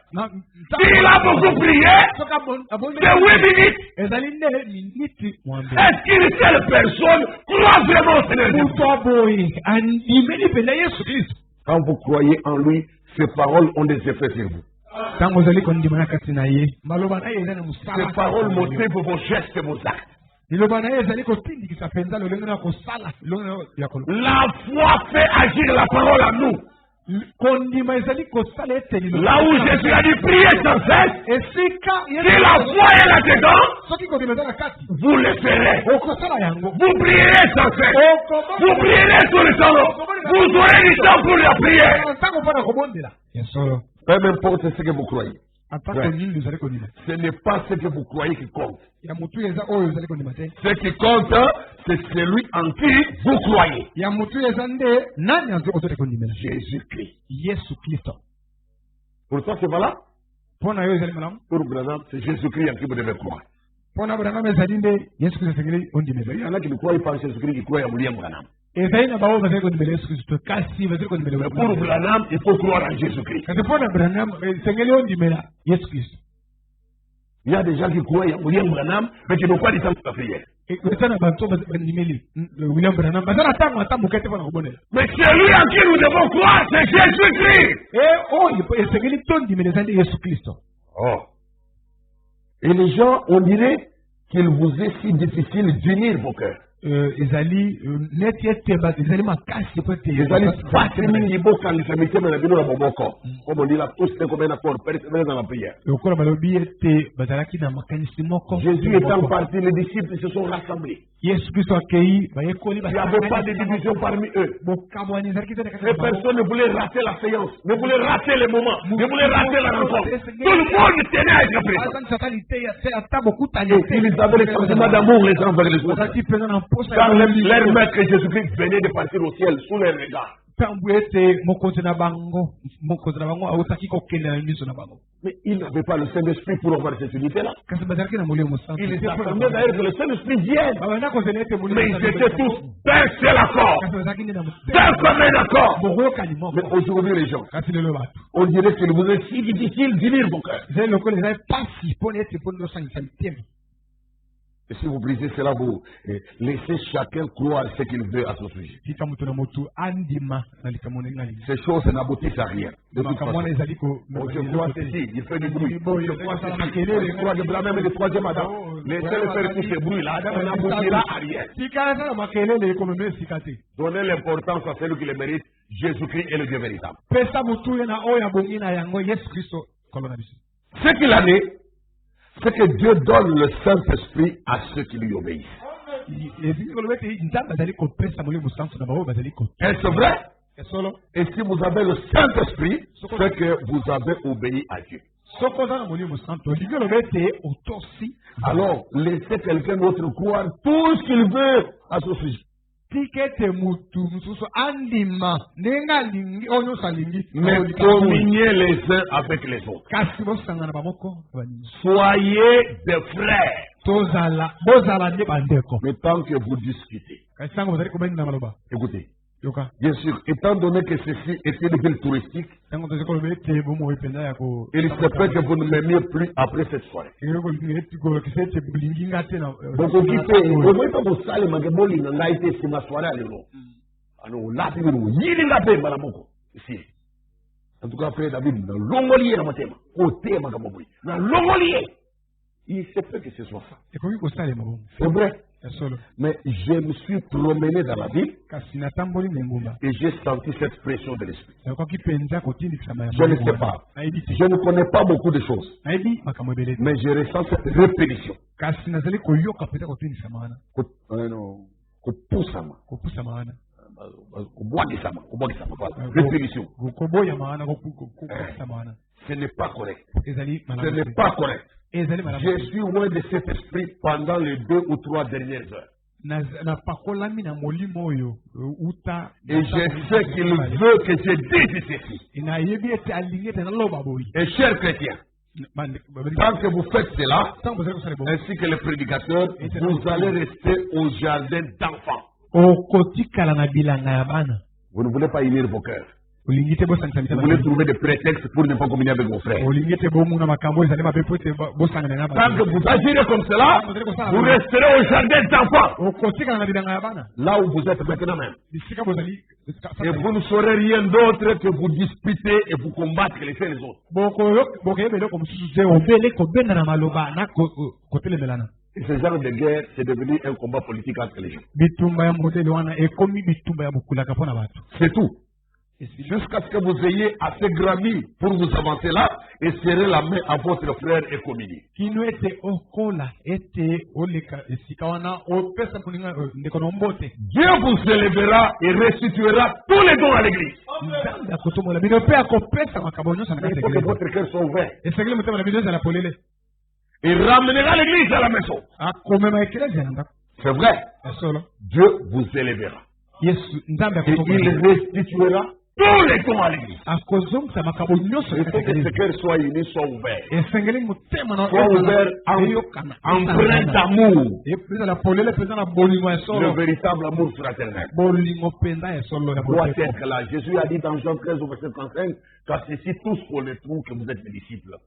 s'il a beaucoup prié, c'est 8 minutes. ezali nde miniti mwambe Est-ce qu'une seule personne croit vraiment au Seigneur Jésus? moto aboye andimeli mpena Yesu Kristo. Quand vous croyez en lui, ses paroles ont des effets sur vous. ntango ozali kondima na kati na ye maloba na ye eza na Ces mosala paroles motivent vos gestes et vos actes. liloba na ye ezali kotindikisa mpenza lolenge na kosala lolenge ya koloba. La foi fait agir la parole en nous. kondima ezali kosala ete Là où Jésus a dit priez sans cesse, esika si la foi est là-dedans, soki kondima eza na kati vous le ferez. okosala yango Vous prierez sans cesse. Vous prierez tout le temps. Vous aurez du temps pour la prière. ntango mpona kobondela ya solo Peu importe ce que vous croyez. atako nini ozali kondima Ce n'est pas ce que vous croyez qui compte. ya motu eza oyo ozali kondima te Ce qui compte, c'est celui en qui vous croyez. ya motu eza nde nani ozali kondimela Jésus-Christ. Yesu Kristo. Pour toi, c'est valable. mpona yo ezali malamu Pour Branham, c'est Jésus-Christ en qui vous devez croire. mpona Branham ezali nde Yesu Kristo esengeli ondimela. Mais il y en a qui ne croient pas en Jésus-Christ, qui croient en William Branham. ezali na baoyo bazali kondimela Yesu Kristo kasi bazali kondimela Mais pour Branham, il faut croire en Jésus-Christ. kasi mpona Branham esengeli ondimela Yesu Kristo. Il y a des gens qui croient en William Branham, mais qui n'ont pas du temps pour la prière. eza na bato bandimeli William Branham baza na ntango ata moke te mpona kobonela. Mais celui en qui nous devons croire, c'est Jésus-Christ. oyo esengeli tondimela eza nde Yesu Kristo. Oh. Et les gens, on dirait qu'il vous est si difficile d'unir vos cœurs. ezali neti ete ezali makasi po ete ezali pasi mingi bokanisa mitema na bino na bomoko comme on dit là tous c'est comme un accord persévérer dans la prière. lokola balobi ete bazalaki na makanisi moko. Jésus étant parti, les disciples se sont rassemblés. Yesu Kristo akei bayekoli Il n'y avait pas de division parmi eux. bokamwani ezalaki te na kati Les personnes ne voulaient rater la séance, ne voulaient rater les moments, ne voulaient rater la rencontre. Tout le monde tenait à être présent. bazalisakali te ata bokutani Et ils avaient le sentiment d'amour les uns vers les autres. bazalaki mpenza na mposa Quand leur maître Jésus-Christ venait de partir au ciel sous les regards. ntango ete mokonzi na bango autaki kokende na miso na bango. Mais ils n'avaient pas le Saint-Esprit pour avoir cette unité-là. kasi bazalaki na molimo mosantu. Ils attendaient d'ailleurs que le Saint-Esprit vienne. babanda kozela ete molimo Mais ils étaient tous d'un seul accord, kasi bazalaki nde na d'un commun accord. bokoyokani moko. Mais aujourd'hui, les gens, kasi lelo bato on dirait qu'il vous est si difficile d'unir vos cœurs. ezali lokola ezali pasi mpona ete mpona osangisa mitema. Et si vous brisez cela, vous laissez chacun croire ce qu'il veut à son sujet. tika moto na motu andima na likambo ndenge alingi. Ces choses n'aboutissent à rien. De toute makambo wana façon. ezali Oh, je crois ceci, il fait du bruit. Je crois ceci, je crois de blâmer le troisième Adam. Laissez-le faire tout ce bruit-là, ça n'aboutira à rien. tika eza na makelele ekomema esika te. Donnez l'importance à celui qui le mérite. Jésus-Christ est le Dieu véritable. pesa motuya na oyo abongi na yango Yesu Kristo kolo na biso. Ce qu'il en est, c'est que Dieu donne le Saint-Esprit à ceux qui lui obéissent. ezingi koloba ete nzambe azali kopesa molimo mosantu na baoyo bazali Est-ce vrai? esolo. Et si vous avez le Saint-Esprit, c'est que vous avez obéi à Dieu. soki oza na molimo mosantu olingi oloba ete otosi. Alors, laissez quelqu'un d'autre croire tout ce qu'il veut à ce sujet. tika ete mutu mosusu andima ndenge alingi oyo nyonso alingi. Mais communiez les uns avec les autres. kasi bosangana bamoko baningi. Soyez des frères. bozala nde bandeko. Mais tant que vous discutez, kasi ntango bozali kobandi na maloba écoutez, yoka bien sûr, étant donné que ceci est une ville touristique, ntango tozi koloba ete bomoi mpenza ya ko. il se peut que vous ne m'aimiez plus après cette soirée. kolokisa ete bolingi nga te na. bokoki te okoyeba kosalemaka bolinga ngai te nsima soirée ya lelo ano olapi bino oyilinga mpe mbala moko esi en tout cas frère David nalongoli ye na motema koteya makambo boye nalongoli ye il se peut que ce soit ça ekoki kosalema bongo. c'est vrai Mais je me suis promené dans la ville et j'ai senti cette pression de l'esprit. Je Je ne sais pas. Je ne connais pas beaucoup de choses. Mais je ressens cette répétition. Répétition. Ce n'est pas correct. Ce n'est pas correct. Je suis loin de cet esprit pendant les 2 ou 3 dernières heures. Et je sais qu'il veut que je dise ceci. Et chers chrétiens, tant que vous faites cela, ainsi que les prédicateurs, vous allez rester au jardin d'enfants. Vous ne voulez pas unir vos cœurs. Vous voulez trouver des prétextes pour ne pas communier avec vos frères. Tant que vous agirez comme cela, vous resterez au jardin d'enfants. Là où vous êtes maintenant même. Et vous ne saurez rien d'autre que vous disputer et vous combattre les uns les autres. Et ce genre de guerre, c'est devenu un combat politique entre les gens. C'est tout. Jusqu'à ce que vous ayez assez grandi pour vous avancer là et serrer la main à votre frère et communier. Dieu vous élèvera et restituera tous les dons à l'église. Il faut que votre cœur soit ouvert. Et ramenera l'église à la maison. C'est vrai. Dieu vous élèvera. Et il restituera tous les dons à l'église. Il faut que ce cœur soit uni, soit ouvert. Soit ouvert, empreint d'amour. Le véritable amour fraternel doit être là. Jésus a dit dans Jean 13 au verset 35, car ceci tous connaîtront que vous êtes mes disciples.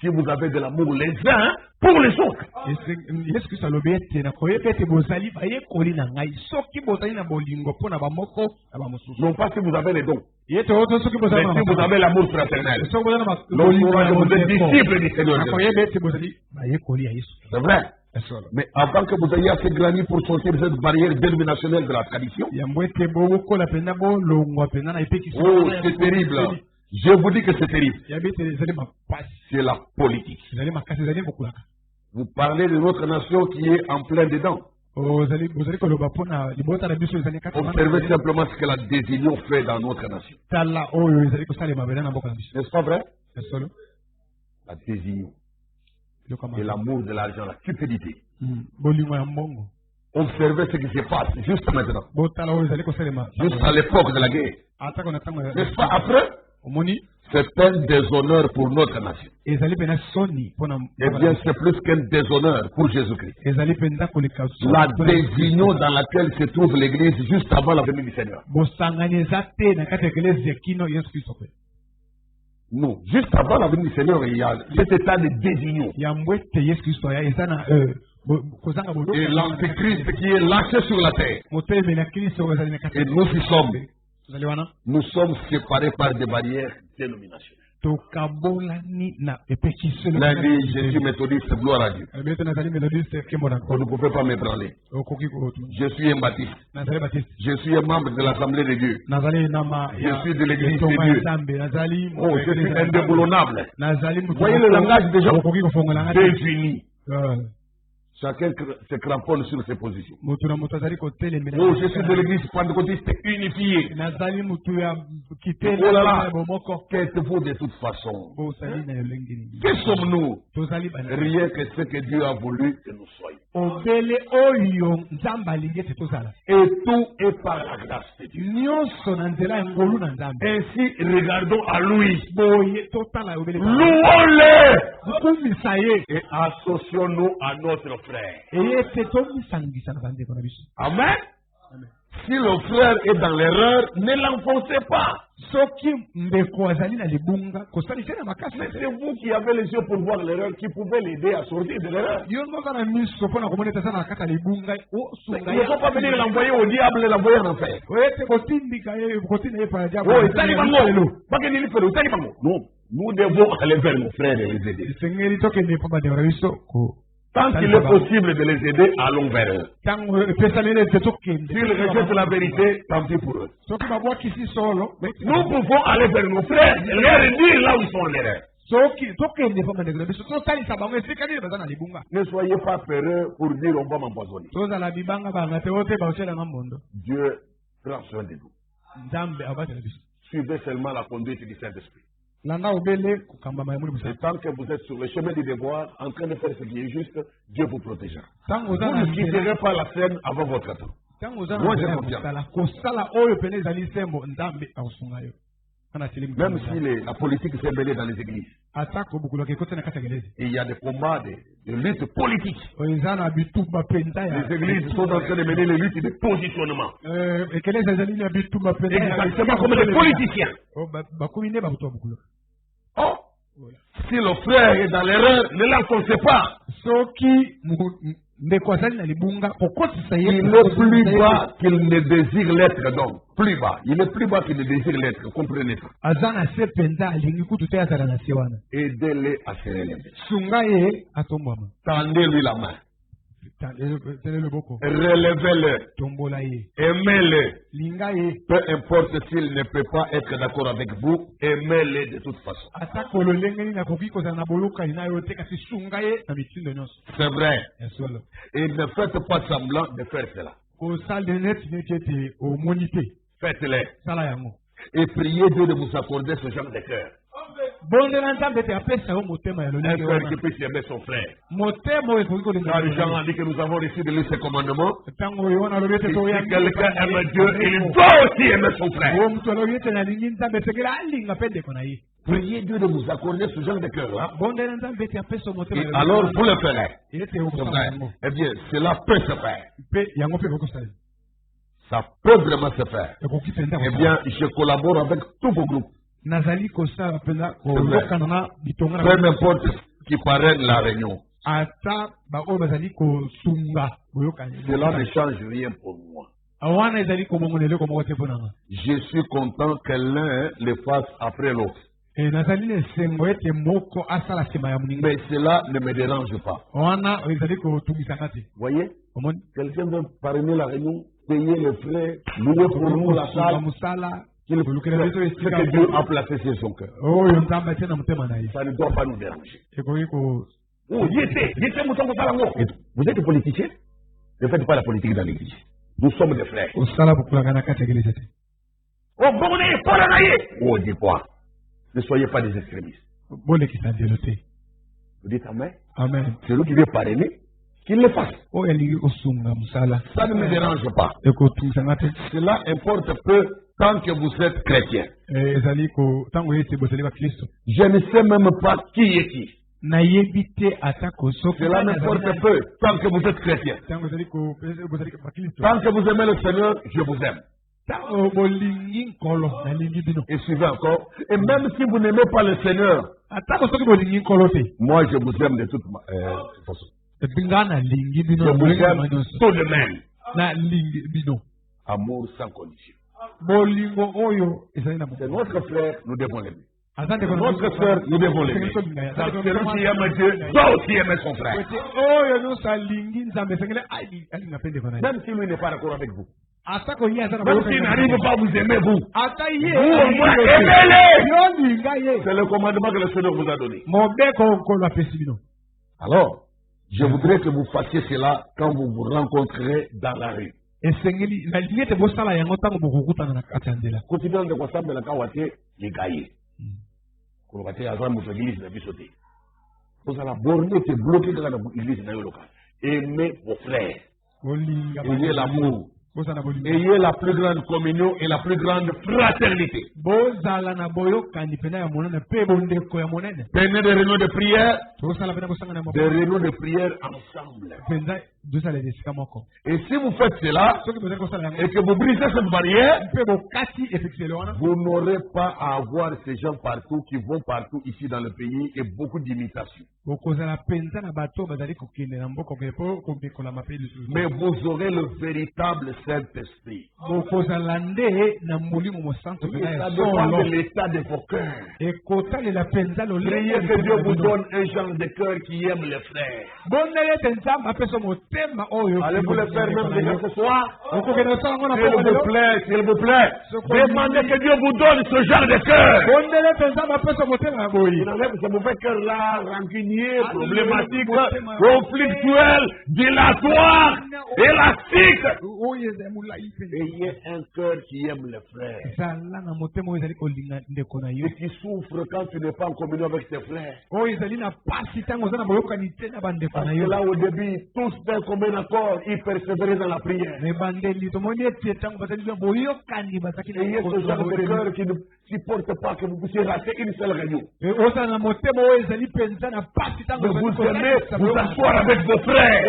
Si vous avez de l'amour les uns pour les autres. Non pas si vous avez les dons. Mais si vous avez l'amour fraternel. Vous êtes disciples du Seigneur. C'est vrai. Mais avant que vous ayez assez grandi pour sortir de cette barrière dénominationnelle de la tradition. Oh, c'est terrible. Je vous dis que c'est terrible. C'est la politique. Vous parlez de notre nation qui est en plein dedans. Observez simplement ce que la désunion fait dans notre nation. N'est-ce pas vrai? La désunion. Et l'amour de l'argent, la cupidité. Observez ce qui se passe juste maintenant. Juste à l'époque de la guerre. N'est-ce pas après? C'est un déshonneur pour notre nation. Eh bien, c'est plus qu'un déshonneur pour Jésus-Christ. La désunion dans laquelle se trouve l'Église juste avant la venue du Seigneur. Non, juste avant la venue du Seigneur, il y a cet état de désunion. Et l'antéchrist qui est lâché sur la terre. Et nous y sommes. Nous sommes séparés par des barrières dénominationnelles. Lundi, je suis méthodiste, gloire à Dieu. Vous ne pouvez pas m'ébranler. Je suis un baptiste. Je suis un membre de l'Assemblée de Dieu. Je suis de l'Église de Dieu. Oh, je suis indéboulonnable. Vous voyez le langage des gens désunis. Chacun se cramponne sur ses positions. Oh, je suis de l'église pentecôtiste unifiée. Oh là là, qu'êtes-vous de toute façon? Qui sommes-nous? Rien que ce que Dieu a voulu que nous soyons. Et tout est par la grâce de Dieu. Ainsi, regardons à lui. Louons-le. Et associons-nous à notre frère. Amen. Si le frère est dans l'erreur, ne l'enfoncez pas. Mais c'est vous qui avez les yeux pour voir l'erreur, qui pouvez l'aider à sortir de l'erreur. Il ne faut pas venir l'envoyer au diable et l'envoyer en enfer. Non, nous devons aller vers nos frères et les aider. Tant qu'il est possible de les aider, allons vers eux. S'ils S'ils rejettent la vérité, tant pis pour eux. Mais nous pouvons aller vers nos frères et leur dire là où ils font l'erreur. Ne soyez pas peureux pour dire on va m'empoisonner. Dieu prend soin de vous. Suivez seulement la conduite du Saint-Esprit. Et tant que vous êtes sur le chemin du devoir, en train de faire ce qui est juste, Dieu vous protégera. Vous ne quitterez pas la scène avant votre temps. Moi, j'ai confiance. Même si la politique s'est mêlée dans les églises, et il y a des combats, des luttes politiques. Les églises sont en train de mener les luttes de positionnement. Exactement comme les politiciens. Oh, si le frère est dans l'erreur, ne l'enfoncez pas. Il est plus bas qu'il ne désire l'être, donc. Plus bas. Il est plus bas qu'il ne désire l'être. Comprenez ça. Aidez-les à serrer les mains. Tendez-lui la main. Relevez-le. Aimez-le. Peu importe s'il ne peut pas être d'accord avec vous, aimez-le de toute façon. C'est vrai. Et ne faites pas semblant de faire cela. Faites-le. Et priez Dieu de vous accorder ce genre de cœur. Un frère qui puisse aimer son frère. Car Jean a dit que nous avons reçu de lui ces commandements. Si quelqu'un aime Dieu, il doit aussi aimer son frère. Priez Dieu de vous accorder ce genre de cœur-là. Et alors vous le ferez. Eh bien, cela peut se faire. Ça peut vraiment se faire. Eh bien, je collabore avec tous vos groupes. Peu importe qui parraine la réunion. Cela ne change rien pour moi. Je suis content que l'un le fasse après l'autre. Mais cela ne me dérange pas. Voyez, quelqu'un veut parrainer la réunion, payer les frais, louer pour nous la salle. Ce que Dieu a placé sur son cœur. Ça ne doit pas nous déranger. Vous êtes politicien? Ne faites pas la politique dans l'église. Nous sommes des frères. Oh, dis quoi? Ne soyez pas des extrémistes. Vous dites Amen? Amen. C'est lui qui veut parrainer, qu'il le fasse. Ça ne me dérange pas. Cela importe peu. Tant que vous êtes chrétien. Je ne sais même pas qui est qui. Cela n'importe peu. Tant que vous êtes chrétien. Tant que vous aimez le Seigneur, je vous aime. Et suivez encore. Et même si vous n'aimez pas le Seigneur, moi je vous aime de toute façon. Je vous aime tout de même. Amour sans condition. C'est notre frère, nous devons l'aimer. Notre frère, nous devons l'aimer. Car celui qui aime Dieu doit aussi aimer son frère. Même si lui n'est pas d'accord avec vous. Même s'il n'arrive pas à vous aimer, vous au moins aimez-les. C'est le commandement que le Seigneur vous a donné. Alors, je voudrais que vous fassiez cela quand vous vous rencontrerez dans la rue. Continuons de constater la kawate les gaillés. Vous allez borner, te bloquer dans l'église locale. Aimez vos frères. Ayez l'amour. Ayez la plus grande communion et la plus grande fraternité. Prenez des réunions de prière. Des réunions de prière ensemble. Et si vous faites cela, et que vous brisez cette barrière, vous n'aurez pas à avoir ces gens partout qui vont partout ici dans le pays et beaucoup d'imitations. Mais vous aurez le véritable Saint-Esprit. Ça dépend de l'état de vos cœurs. Priez que Dieu vous donne un genre de cœur qui aime les frères. Allez-vous le faire même déjà ce soir? S'il vous plaît. Demandez que Dieu vous donne ce genre de cœur. Vous avez ce mauvais cœur-là, rancunier, problématique, conflictuel, dilatoire, élastique. Ayez un cœur qui aime les frères. Et qui souffre quand tu n'es pas en communion avec tes frères. Parce que là au début, tous d'un commun accord, ils persévéraient dans la prière. Ayez ce genre de cœur qui ne supporte pas que vous puissiez rater une seule réunion. De vous aimer, vous asseoir avec vos frères.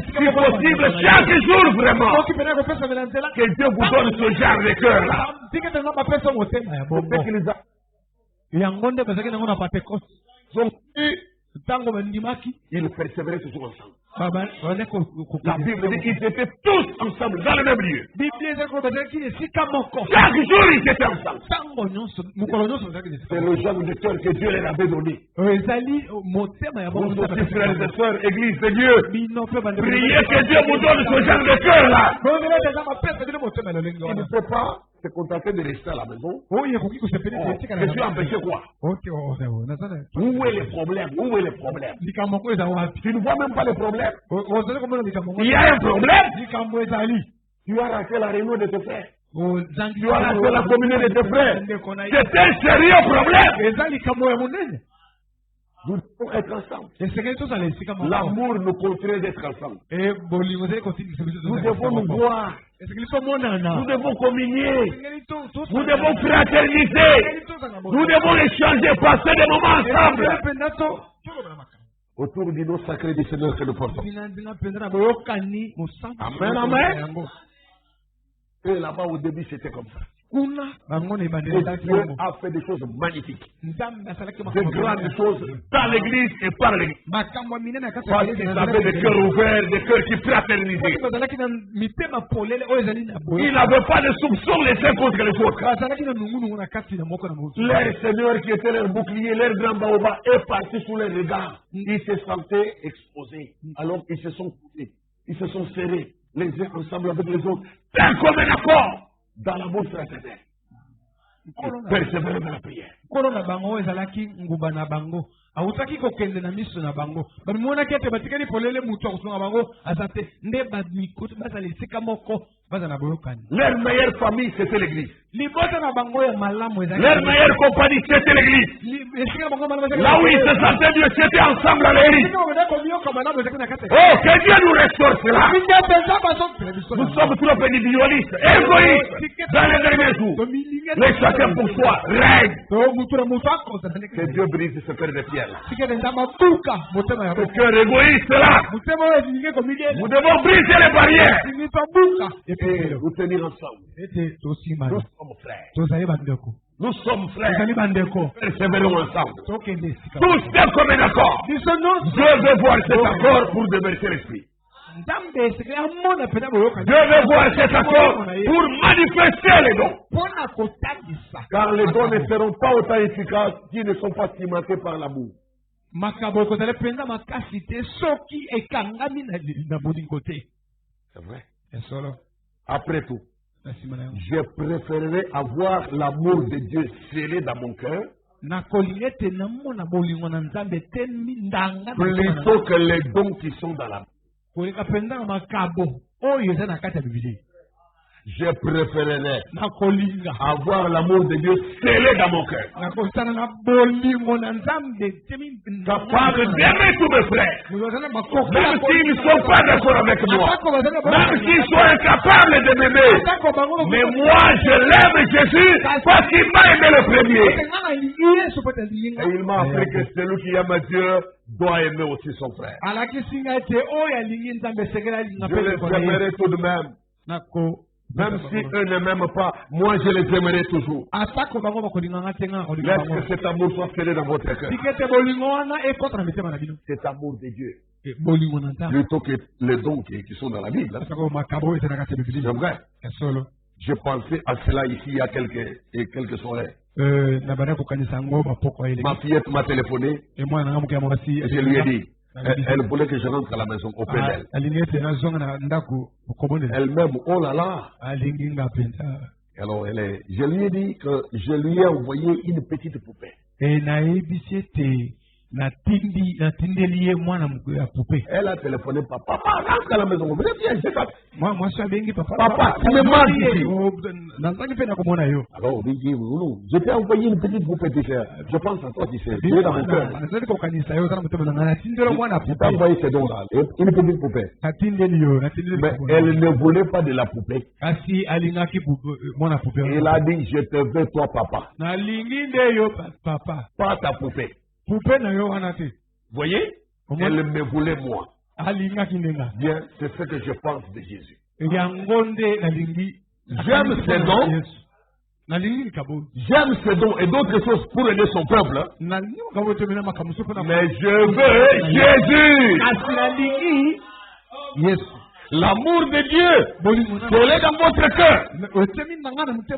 Si possible, chaque jour vraiment. Que Dieu vous donne ce genre de cœur-là. Ils persévéraient toujours ensemble. La Bible dit qu'ils étaient tous ensemble dans le même lieu. Chaque jour ils étaient ensemble. C'est le genre de cœur que Dieu leur avait donné. Vous aussi, frères et sœurs, Église de Dieu, priez que Dieu vous donne ce genre de cœur-là. Il ne peut pas se contenter de rester à la maison. Que Dieu a empêché quoi? Où est le problème? Où est le problème? Tu ne vois même pas le problème. Il y a un problème. Tu as raté la réunion de tes frères. Tu as raté la communion de tes frères. C'est un sérieux problème. Nous devons être ensemble. L'amour nous contraint d'être ensemble. Nous devons nous voir. Nous devons communier. Nous devons fraterniser. Nous devons échanger, passer des moments ensemble. Autour du nom sacré du Seigneur que nous portons. Amen, amen. Et là-bas au début c'était comme ça. Et Dieu a fait des choses magnifiques. De grandes choses dans l'église et par l'église. Parce qu'ils avaient des cœurs ouverts, des cœurs qui fraternisaient. Ils n'avaient pas de soupçons les uns contre les autres. Leur Seigneur qui était leur bouclier, leur grand baobab est parti sous leur regard. Ils se sentaient exposés. Alors ils se sont poussés. Ils se sont serrés les uns ensemble avec les autres. D'un commun accord. Dans l'amour fraternel. Persévérer dans la prière. Autaki kokende na miso na bango bamona kete batikani polele mutu akusunga bango azate nde badmikoto bazali sika moko bazana boyokani. Leur meilleure famille c'était l'église. Libota na bango ya malamu ezali. Leur meilleure compagnie c'était l'église. Là où ils se sentaient mieux c'était ensemble à l'église. Oh, que Dieu nous restaure cela. Nous sommes trop individualistes, égoïstes dans les derniers jours. Mais chacun pour soi règne. Que Dieu brise ce cœur de pierre. Ce cœur égoïste là. Nous devons briser les barrières et nous tenir ensemble. Nous sommes frères. Nous sommes frères. Persévérons ensemble. Tous d'un commun accord. Dieu veut voir cet accord pour déverser l'esprit. Dieu veut voir cet accord pour manifester les dons. Car les dons ne seront pas autant efficaces s'ils ne sont pas cimentés par l'amour. C'est vrai. Après tout, je préférerais avoir l'amour de Dieu scellé dans mon cœur plutôt que les dons qui sont dans la vie. Je préférerais avoir l'amour de Dieu scellé dans mon cœur, capable d'aimer tous mes frères, même s'ils ne sont pas d'accord avec moi, même s'ils sont incapables de m'aimer. Mais moi, je l'aime Jésus parce qu'il m'a aimé le premier. Et il m'a appris que celui qui aime Dieu doit aimer aussi son frère. Je les aimerai tout de même. Même si eux ne m'aiment pas, moi je les aimerai toujours. Laisse que cet amour soit scellé dans votre cœur. Cet amour de Dieu. Plutôt que les dons qui sont dans la Bible. C'est vrai. Je pensais à cela ici il y a quelques soirées. Ma fillette m'a téléphoné et je lui ai dit, elle voulait que je rentre à la maison auprès d'elle. Elle-même, oh là là. Alors je lui ai dit que je lui ai envoyé une petite poupée. Elle a téléphoné, papa, rentre à la maison. Viens, moi, je suis avec papa. Papa, tu me manques ici. Alors, je t'ai envoyé une petite poupée, tu sais. Je pense à toi, tu sais. Tu es dans mon cœur. Je t'ai envoyé ces dons-là, une petite poupée. Mais elle ne voulait pas de la poupée. Elle a dit, je te veux, toi, papa. Pas ta poupée. Vous voyez? Elle me voulait moi. Bien, c'est ce que je pense de Jésus. J'aime ces dons. J'aime ces dons et d'autres choses pour aider son peuple. Mais je veux Jésus. L'amour de Dieu, collé dans votre cœur,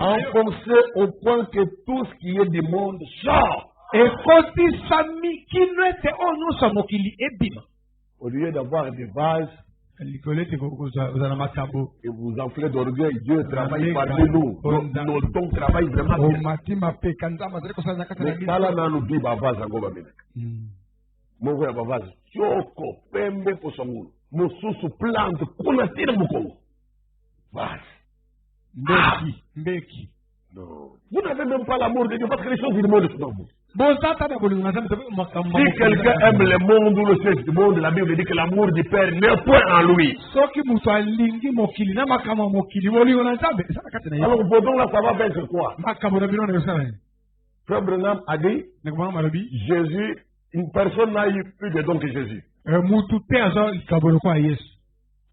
enfoncé au point que tout ce qui est du monde sort. Au lieu d'avoir des vases et vous enflez d'orgueil, Dieu travaille parmi nous. Nos dons travaillent vraiment bien. Mais là, nous dit vase en goba bene. Mon frère vase, choko pembe posamou. Mosusu plante kuna tira mukongo. Vase. Mbeki. Non. Vous n'avez même pas l'amour de Dieu parce que les choses du monde sont dans vous. Si quelqu'un aime le monde ou le sexe du monde, la Bible dit que l'amour du Père n'est point en lui. Alors, vos dons là, ça va vaincre quoi? Frère Branham a dit, Jésus, une personne n'a eu plus de dons que Jésus.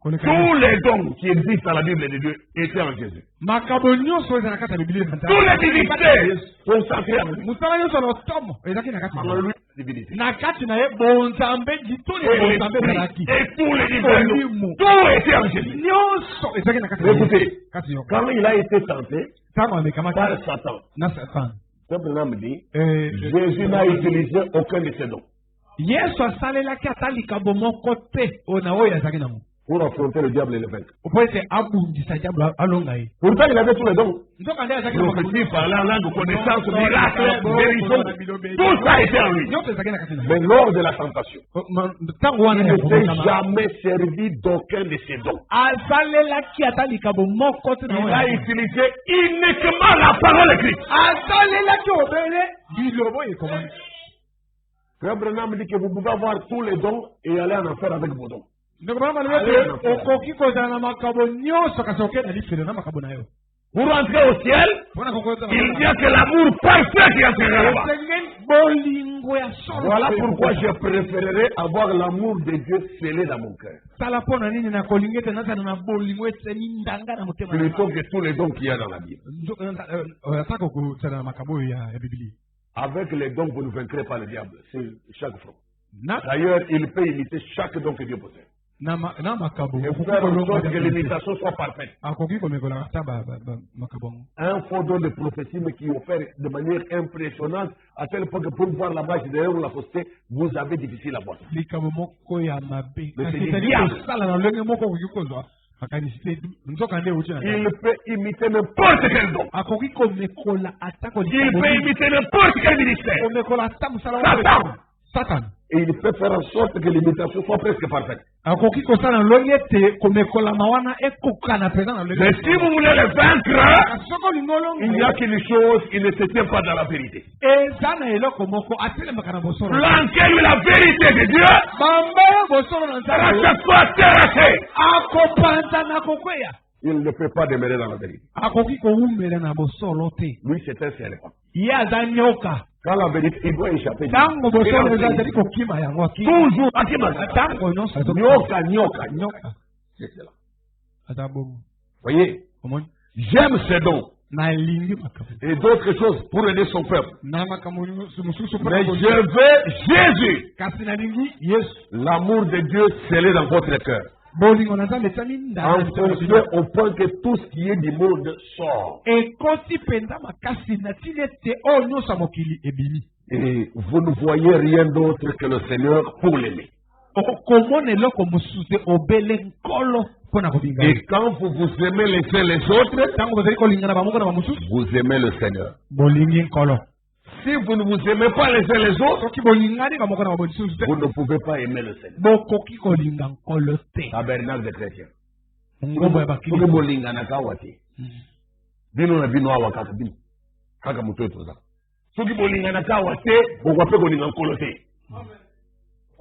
Tous les dons qui existent dans la Bible de Dieu étaient en Jésus. Tous les divinités sont sacrés en lui. En lui, divinité. Et tous les divinités, tout était en Jésus. Écoutez, quand il a été tenté par Satan, simplement me dit, Jésus n'a utilisé aucun de ses dons. Pour affronter le diable et le vaincre. Pourtant, il avait tous les dons. Prophétie, parler en langue, connaissance, miracle, guérison, tout ça était en lui. Mais lors de la tentation, il ne s'est jamais servi d'aucun de ses dons. Il a utilisé uniquement la parole écrite. Frère Branham dit que vous pouvez avoir tous les dons et aller en enfer avec vos dons. Pour rentrer au ciel, il y a que l'amour parfait qui entrera là-bas. Voilà pourquoi je préférerais avoir l'amour de Dieu scellé dans mon cœur. Plutôt que tous les dons qu'il y a dans la Bible. Avec les dons, vous ne vaincrez pas le diable. C'est chaque fois. D'ailleurs, il peut imiter chaque don que Dieu possède. Et faire en sorte que l'imitation soit parfaite. Un faux don de prophétie, mais qui opère de manière impressionnante, à tel point que pour voir la vache derrière la fausseté, vous avez difficile à voir. Mais c'est du diable. Il peut imiter n'importe quel don. Il peut imiter n'importe quel ministère. Satan. Et il peut faire en sorte que l'imitation soit presque parfaite. Mais si vous voulez le vaincre, il y a quelque chose qui ne se tient pas dans la vérité. Flanquez-lui la vérité de Dieu. À chaque fois terrassé. Il ne peut pas demeurer dans la vérité. Lui, c'est un serpent. Quand la vérité, il doit échapper. Tango bosolo ezali kokima yango aki. Toujours, akima. Tango non ça. Nyoka. C'est cela. Atabomo. Voyez, Comment? j'aime ces dons Na lingi makamu. et d'autres choses pour aider son peuple. Na makamu mususu Mais je veux Jésus. kasi na lingi Yesu. L'amour de Dieu scellé dans votre cœur. Bolingo na Nzambe etali ndala. Enfoncé au point que tout ce qui est du monde sort. Ekoti penza makasi na tili ete oyo nyonso ya mokili ebimi. Et vous ne voyez rien d'autre que le Seigneur pour l'aimer. Okomona eloko mosusu te obele nkolo mpona kobinga. Et quand vous vous aimez les uns les autres, Tango bozali kolingana bamoko na bamosusu vous aimez le Seigneur. bolingi nkolo. Si vous ne vous aimez pas les uns les autres, Soki bolingani bamoko na bamosusu te vous ne pouvez pas aimer le Seigneur. bokoki kolinga nkolo te. Tabernacle des chrétiens. Ngombo ya bakili. Soki bolingana kawa te. Bino na bino awa kaka bino. Kaka muto toza. Soki bolingana kawa te, bokwa pe kolinga nkolo te.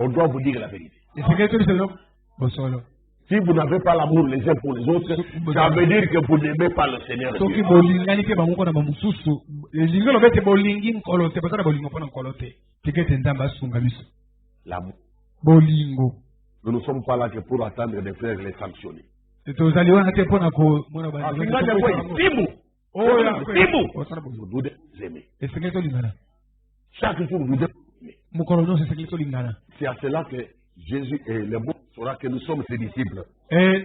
On doit vous dire la vérité. Esengeli toliselo bosolo. Si vous n'avez pas l'amour les uns pour les autres, ça veut dire que vous n'aimez pas le Seigneur. Soki Dieu. bolingani te bamoko na bamosusu elingi oloba ete bolingi nkolo te bozala bolingo mpona nkolo te tika ete Nzambe asunga biso. L'amour. Bolingo Nous ne sommes pas là que pour attendre des frères les sanctionner. tozali wana te mpona komona Timu. Timu. Vous devez aimer. esengeli tolingana Chaque jour, vous devez aimer. mokolo nyonso esengeli tolingana. C'est à cela que Jésus et le monde saura que nous sommes ses disciples.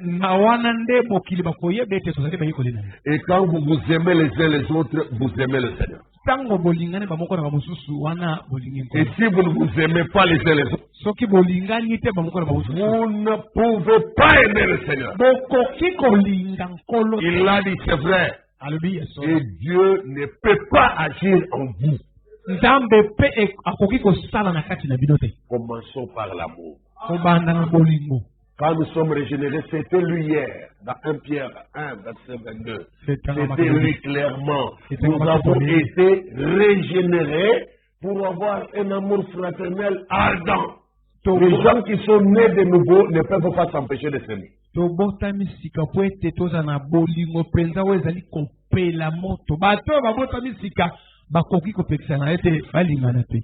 Na wana nde mokili bakoyeba ete tozali bayi kolingana. Et quand vous vous aimez les uns les autres, vous aimez le Seigneur. Tango bolingani bamoko na bamosusu wana bolingi Et nkolo. si vous ne vous aimez pas les uns les autres, Soki bolingani te bamoko na bamosusu vous ne pouvez pas aimer le Seigneur. bokoki kolinga nkolo te. Il l'a dit, c'est vrai. Alobi Yesu. Et Dieu ne peut pas agir en vous. Nzambe pe akoki kosala na kati na bino te. Commençons par l'amour. Kobanda na bolingo. Quand nous sommes régénérés, c'était lui hier, dans 1 Pierre 1, verset 22. C'était C'était lui clairement. C'était Nous un avons matin. été régénérés pour avoir un amour fraternel ardent. Les gens qui sont nés de nouveau ne peuvent pas s'empêcher de s'aimer. tobotami sika po ete toza na bolingo mpenza oyo ezali kopela moto bato oyo babotami sika bakoki kopekisana ete balingana te.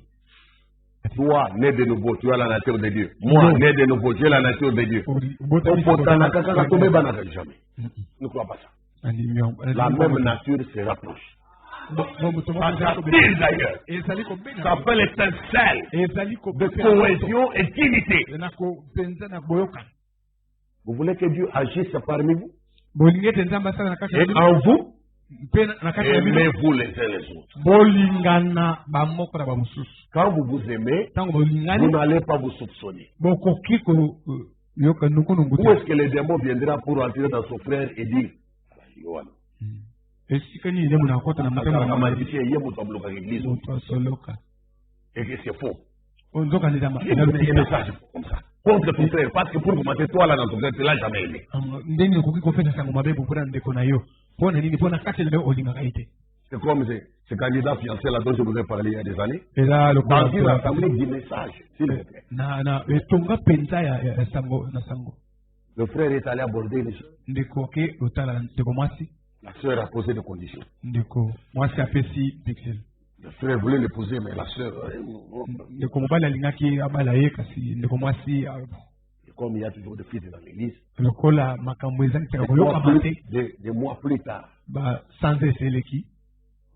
Toi, né de nouveau, tu as la nature de Dieu. Moi, Non. né de nouveau, j'ai la nature de Dieu. Obotami sika Jamais. Ne crois pas ça. La même nature se rapproche. Ça s'appelle d'ailleurs. ezali Ça s'appelle l'étincelle de cohésion et d'unité. mpenza na boyokana. Vous voulez que Dieu agisse parmi vous? bolingi ete Nzambe asala na kati na Et bino en vous, mpe na kati na bino aimez-vous les uns les autres. bolingana bamoko na bamosusu. Quand vous vous aimez, Ntango vous bolingani n'allez pas vous soupçonner. bokoki koyoka nukunungu Où te. est-ce que le démon viendra pour entrer dans son frère et dire Yohana, esika nini nde muna akota na motema na mama magicien, il y a mon tableau par l'église. moto asoloka Et que c'est faux. oyo nzoka nde Il y a des messages comme ça. Contre ton frère. Parce que pour commencer, toi là dans ton frère, tu ne l'as jamais aimé. ndeni okoki kofesa sango mabe mpona ndeko na yo mpona nini mpona kati na yo olingaka ye te. C'est comme ce candidat fiancé là dont je vous ai parlé il y a des années. eza Dans une lokola assemblée du message, s'il vous plaît. na etonga mpenza ya sango na sango Le frère est allé aborder les gens. ndeko oke otala ndeko mwasi La sœur a posé des conditions. ndeko mwasi apesi pixel Le frère voulait l'épouser, mais la sœur, ndeko mobali alingaki abala ye kasi ndeko mwasi comme il y a toujours des filles dans l'église, lokola makambo ezangitaka koyokama te des mois plus tard, basanza eseleki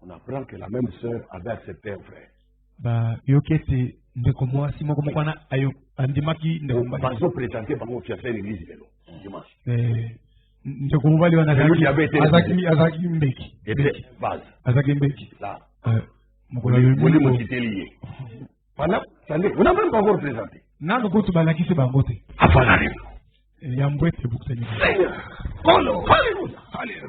on apprend que la même sœur avait accepté un frère. bayoki ete ndeko mwasi moko moko wana andimaki ndeko mobali Bazo présenté par mon fiancé à l'église dimanche. ndeko mobali wana azalaki mbeki Était base. azalaki mbeki Là. mokolo Vous voulez me yoyiko quitter lié. Pendant, attendez, vous n'avez même pas encore présenté. nano kutu balakisi bango te Avant la réunion. yambo ete bukutani Seigneur. Alléluia. Alléluia.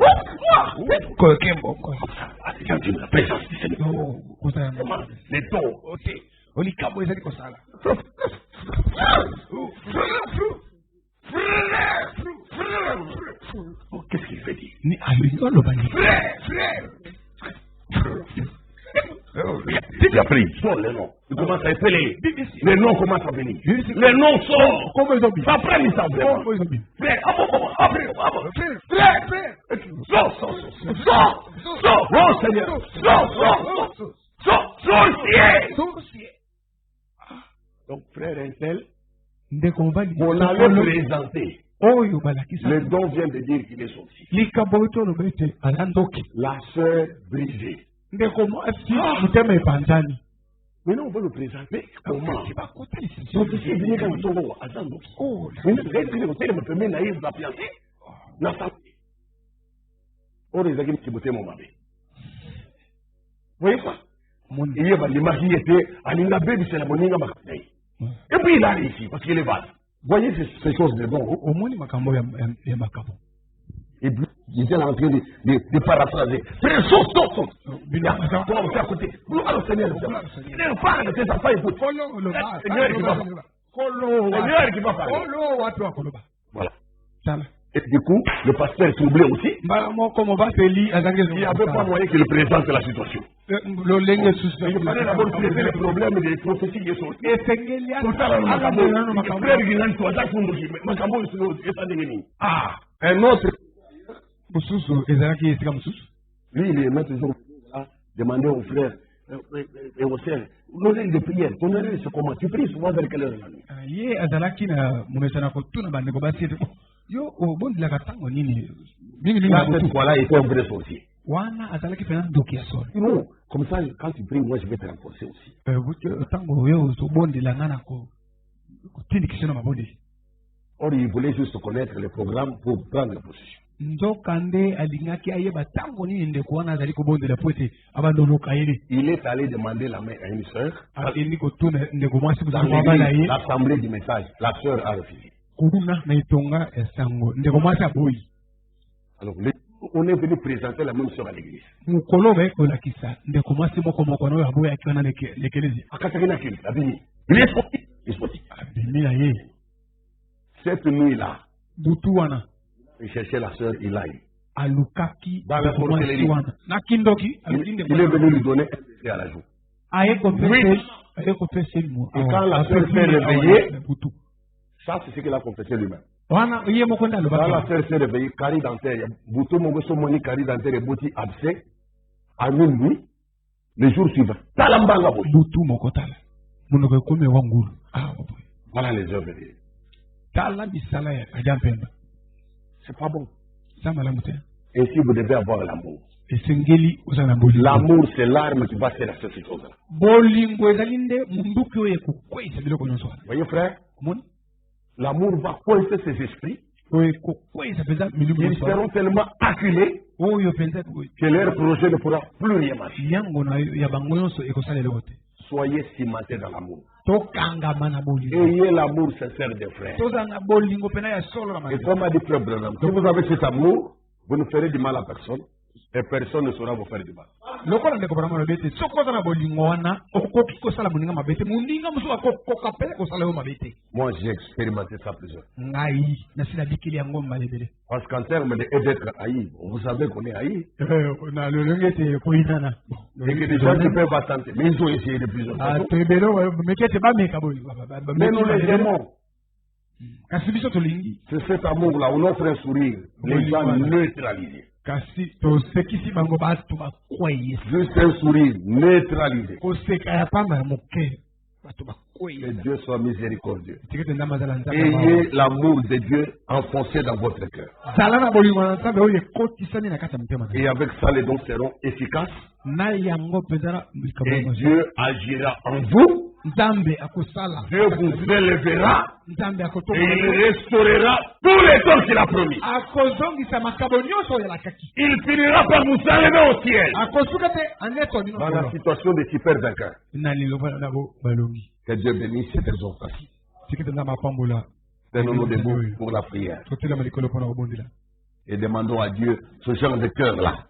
Quand tu la présence du Seigneur. Les dons. olikambo ezali kosala Oh, qu'est-ce qu'il fait dire? ni alingi oloba nini Si tu as pris, sors les noms. Tu commences à appeler. Les noms commencent à venir. Les noms sont. kombo ezobi Ça prend une ça vraiment. kombo ezobi Frère, après. Frère. Sors. Oh Seigneur. Sors. Sorcier. Donc, frère Intel, on allait présenter. Le don vient de dire qu'il est sorcier. La sœur brisée. Maintenant, on va le présenter. Comment? Voyez quoi? Il y a des maris qui étaient à l'ingabé de la moninga macabre. Et puis il a réussi parce qu'il est vaste. Voyez ces choses de bon. Au moins, il m'a et il était en train de paraphraser. Frère, saute. Comment faire à côté? Gloire au Seigneur. Seigneur, parle de tes enfants, écoute. Seigneur qui va parler. Voilà. Et du coup, le pasteur est troublé aussi. Il n'avait pas moyen qu'il présente la situation. Il fallait d'abord traiter le problème des prophéties qui sont. Ah, un autre. Lui, il est maintenant toujours là, demander aux frères et aux sœurs, l'oreille de prière, ton oreille c'est comment? Tu pries souvent vers quelle heure la nuit? Cette fois-là, il était un vrai sorcier. Non, comme ça, quand tu pries, moi je vais te renforcer aussi. Or, il voulait juste connaître le programme pour prendre la position. Il est allé demander la main à une sœur. L'assemblée du message, la sœur a refusé. Alors, on est venu présenter la même sœur à l'église. Il est sorti. Cette nuit-là, il cherchait la sœur Ilaï. Dans la sorcellerie. Il est venu lui donner un baiser à la joue. Oui. Et quand la sœur s'est réveillée, ça c'est ce qu'il a confessé lui-même. Quand la sœur s'est réveillée, Kari Dentaire, Boutou Mongoso Moni Kari Dentaire et Bouti abcès, à minuit, le jour suivant. Talambanga Boutou Mokotala. Voilà les œuvres de Dieu. C'est pas bon. Ainsi, vous devez avoir l'amour. L'amour, c'est l'arme qui va faire cette chose-là. Voyez, frère, l'amour va coincer ses esprits. Ils seront tellement acculés que leur projet ne pourra plus rien marcher. Soyez cimentés dans l'amour. Ayez l'amour sincère des frères. Et comme a dit Frère Branham, si vous avez cet amour, vous ne ferez du mal à personne et personne ne saura vous faire du mal. Moi, j'ai expérimenté ça plusieurs. Parce qu'en termes d'être haï, vous savez qu'on est haï. Et que des gens qui peuvent attenter, mais ils ont essayé de plusieurs fois. Mais nous les aimons. C'est cet amour-là, on offre un sourire, les gens neutralisés. Juste un sourire neutralisé. Que Dieu soit miséricordieux. Ayez l'amour de Dieu enfoncé dans votre cœur. Et avec ça, les dons seront efficaces. Et Dieu agira en vous. Dieu vous élèvera et il restaurera tous les dons qu'il a promis. Il finira par vous enlever au ciel. Dans la situation de super vainqueur. Que Dieu bénisse cette exhortation. Tenons-nous debout pour la prière. Et demandons à Dieu ce genre de cœur-là.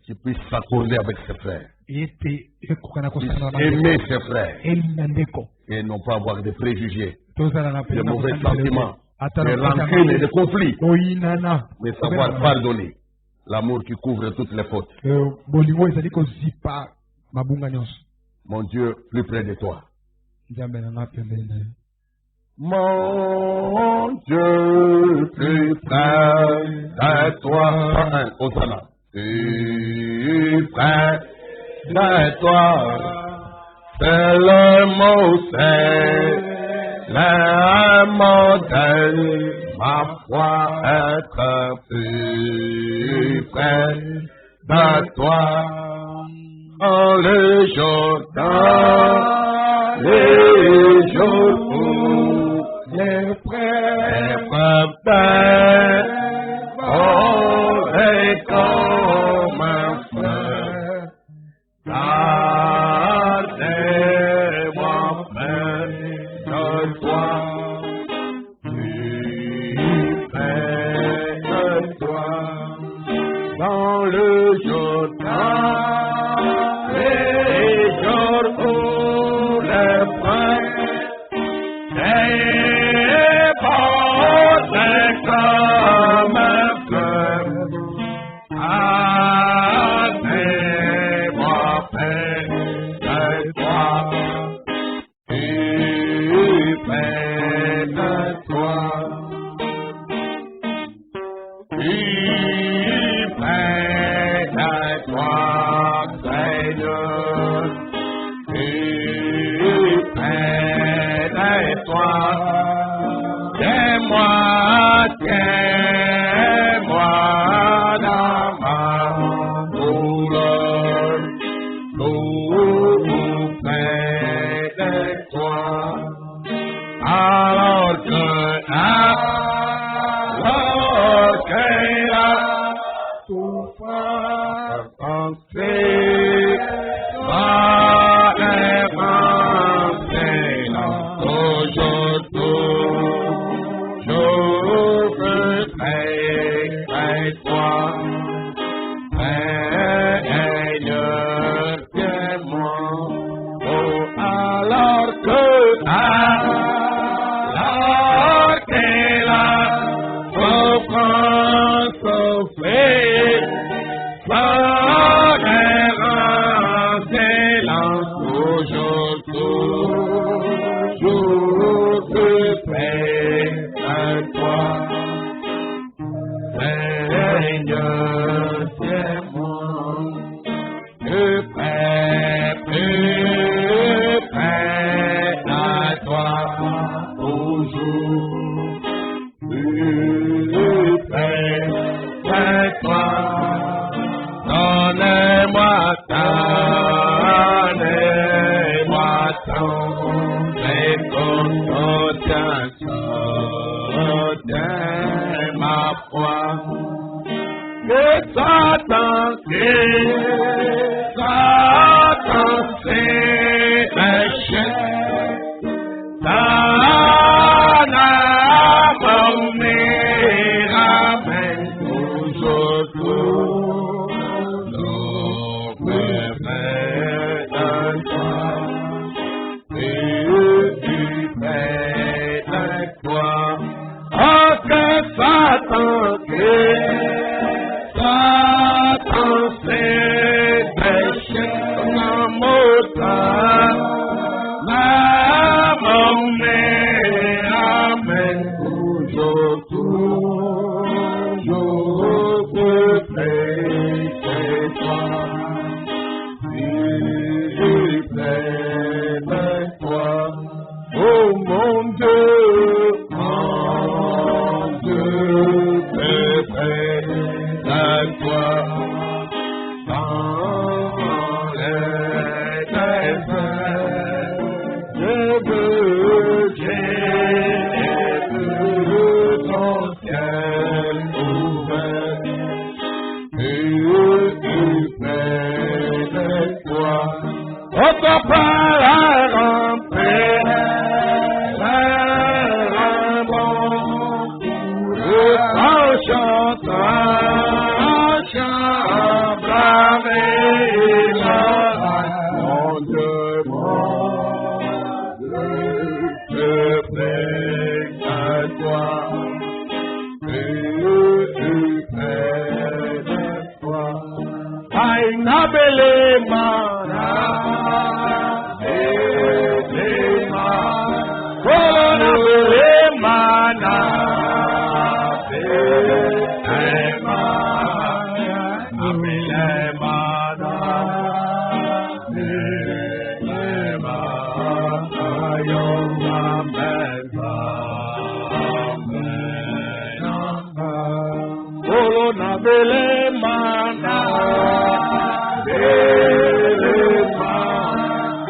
Qui puisse s'accorder avec ses frères. Aimer ses frères. Et non pas avoir de préjugés, de mauvais sentiments, de rancunes et de conflits. Mais savoir pardonner. L'amour qui couvre toutes les fautes. Mon Dieu, plus près de toi. Mon Dieu, plus près de toi. Hosanna. Plus près de toi. C'est le mot, c'est le modèle, ma foi être plus près de toi. Dans les jours où l'épreuve est comme un feu, gardez-moi près de toi, plus près de toi, dans le Jourdain. Corona Belemana.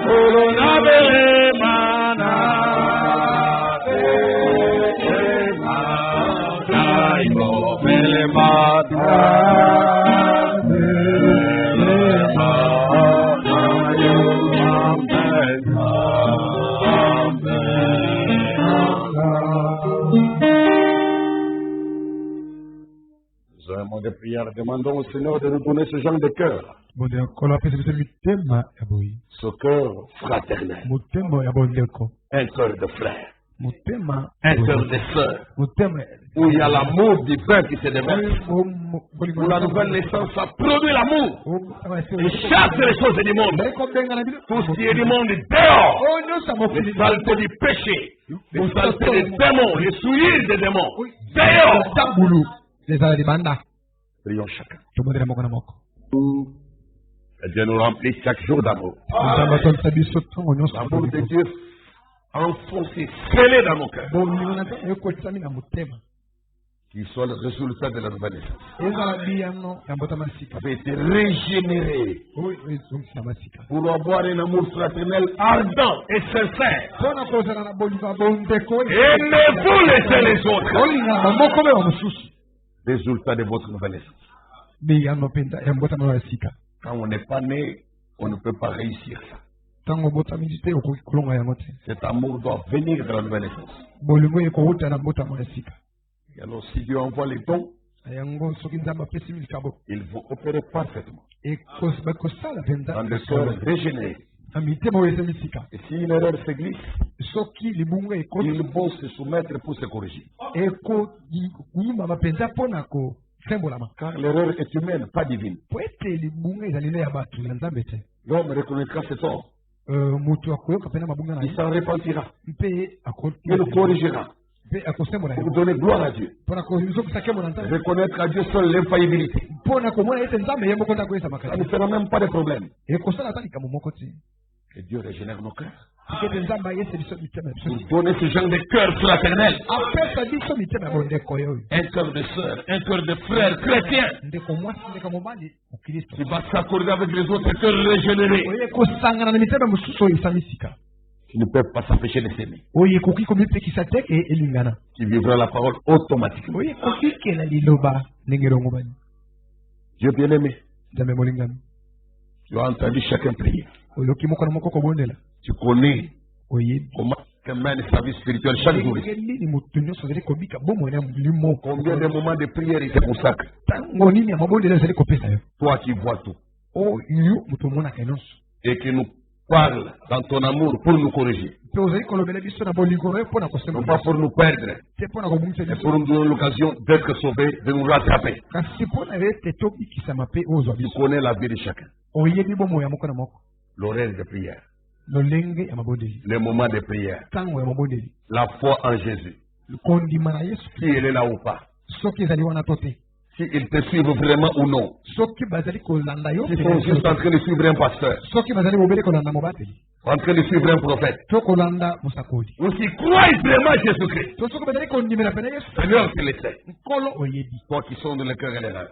Corona Belemana. Nous avons des prières, demandons au Seigneur de nous donner ce genre de cœur. Ce cœur fraternel. Un cœur de frère. Un cœur de sœur. Où il y a l'amour divin qui se déverse. Où la nouvelle naissance a produit l'amour. Et chasse les choses du monde. Tout ce qui est du monde est dehors. Les saletés du péché. Les saletés des démons. Les souillures des démons. Dehors. Prions chacun. Et Dieu nous remplit chaque jour d'amour. L'amour de Dieu enfoncé, scellé dans nos cœurs. Qui soit le résultat de la nouvelle naissance. Avait été régénéré pour avoir un amour fraternel ardent et sincère. Et ne vous laissez les autres. Résultat de votre nouvelle naissance. Quand on n'est pas né, on ne peut pas réussir ça. Cet amour doit venir de la nouvelle naissance. Et alors, si Dieu envoie les dons, il faut opérer parfaitement dans des cœurs régénérés. Et si une erreur se glisse, il faut se soumettre pour se corriger. Car l'erreur est humaine, pas divine. L'homme reconnaîtra ses torts. Il s'en repentira. Il le corrigera. Pour donner gloire à Dieu. Reconnaître à Dieu seul l'infaillibilité. Ça ne fera même pas de problème. Et Dieu régénère nos cœurs. Pour donner ce genre de cœur fraternel. Un cœur de sœur, un cœur de frère chrétien. Qui va s'accorder avec les autres cœurs régénérés. Qui ne peuvent pas s'empêcher de s'aimer. Qui vivra la parole automatiquement. Dieu bien-aimé. Tu as entendu chacun prier. Tu connais comment qu'un mène sa vie spirituelle chaque jour. Combien de moments de prière il te consacre. Toi qui vois tout. Et qui nous parle dans ton amour pour nous corriger. Non pas pour nous perdre. Mais pour nous donner l'occasion d'être sauvés, de nous rattraper. Tu connais la vie de chacun. L'horaire de prière. Les moments de prière. La foi en Jésus. Si elle est là ou pas. Si ils te suivent vraiment ou non. Si ils sont juste en train de suivre un pasteur. En train de suivre un prophète. Ou s'ils croient vraiment Jésus-Christ. Seigneur, tu le sais. Toi qui sont dans le cœur et les reins.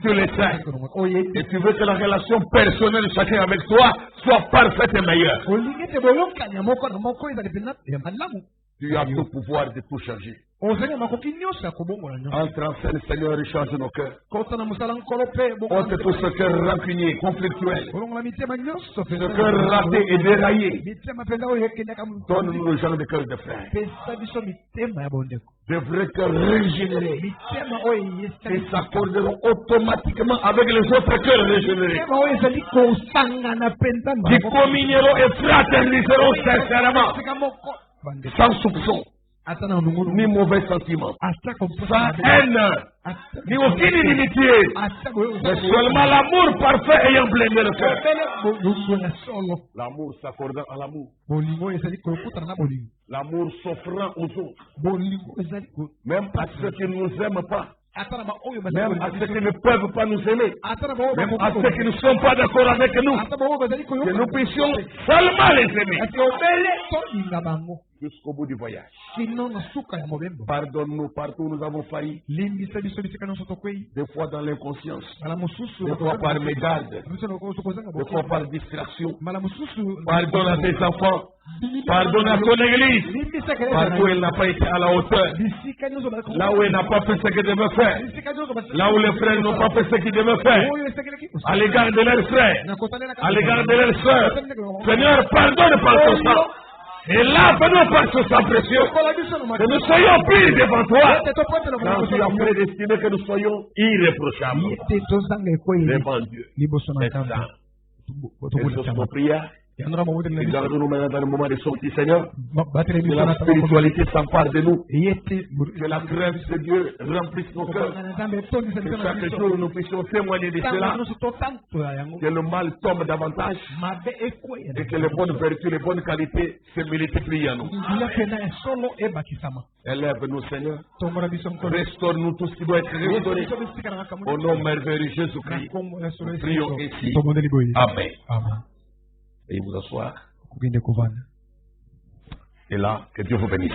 Tu le sais. Et tu veux que la relation personnelle de chacun avec toi soit parfaite et meilleure. Tu as tout pouvoir de tout changer. Entre en scène, Seigneur, et change nos cœurs. Ôte tout ce cœur rancunier, conflictuel. Ce cœur raté et déraillé. Donne-nous le genre de cœur de frère. De vrais cœurs régénérés. Qui s'accorderont automatiquement avec les autres cœurs régénérés. Qui communieront et fraterniseront sincèrement. Sans soupçon. Ni mauvais sentiments. Sans haine. Ni aucune inimitié. Mais seulement l'amour parfait ayant blindé le cœur. L'amour s'accordant à l'amour. L'amour s'offrant aux autres. Même à ceux qui ne nous aiment pas. Même à ceux qui ne peuvent pas nous aimer. Même à ceux qui ne sont pas d'accord avec nous. Que nous puissions seulement les aimer. jusqu'au bout du voyage. kino na suka ya mobembo Pardonne-nous partout où nous avons failli, limbisa biso bisika nyonso tokwei des fois dans l'inconscience, mala mosusu des fois par mégarde, tokozanga des fois par distraction. mala mosusu Pardonne à tes enfants, pardonne à ton église, limbisa partout où elle n'a pas été à la hauteur, bisika nyonso là où elle n'a pas fait ce qu'elle devait faire, bisika nyonso là où les frères n'ont pas fait ce qu'ils devaient faire, oyo esekelaki à l'égard de leurs frères, nakotalela à l'égard de leurs sœurs. Seigneur, pardonne par ton sang. Et lave-nous par ton sang précieux. Que nous soyons purs devant toi. Quand tu as prédestiné que nous soyons irréprochables devant Dieu. C'est ça. Et sur nos prières, regarde-nous maintenant dans le moment de sortie, Seigneur. Que la spiritualité s'empare de nous. Que la crainte de Dieu remplisse nos cœurs. Que chaque jour nous puissions témoigner de cela. Que le mal tombe davantage. Et que les bonnes vertus, les bonnes qualités se multiplient en nous. Élève-nous, Seigneur. Restaure-nous tout ce qui doit être restauré. Au nom merveilleux de Jésus-Christ. Prions ici. Amen. Et vous asseoir. Et là, que Dieu vous bénisse.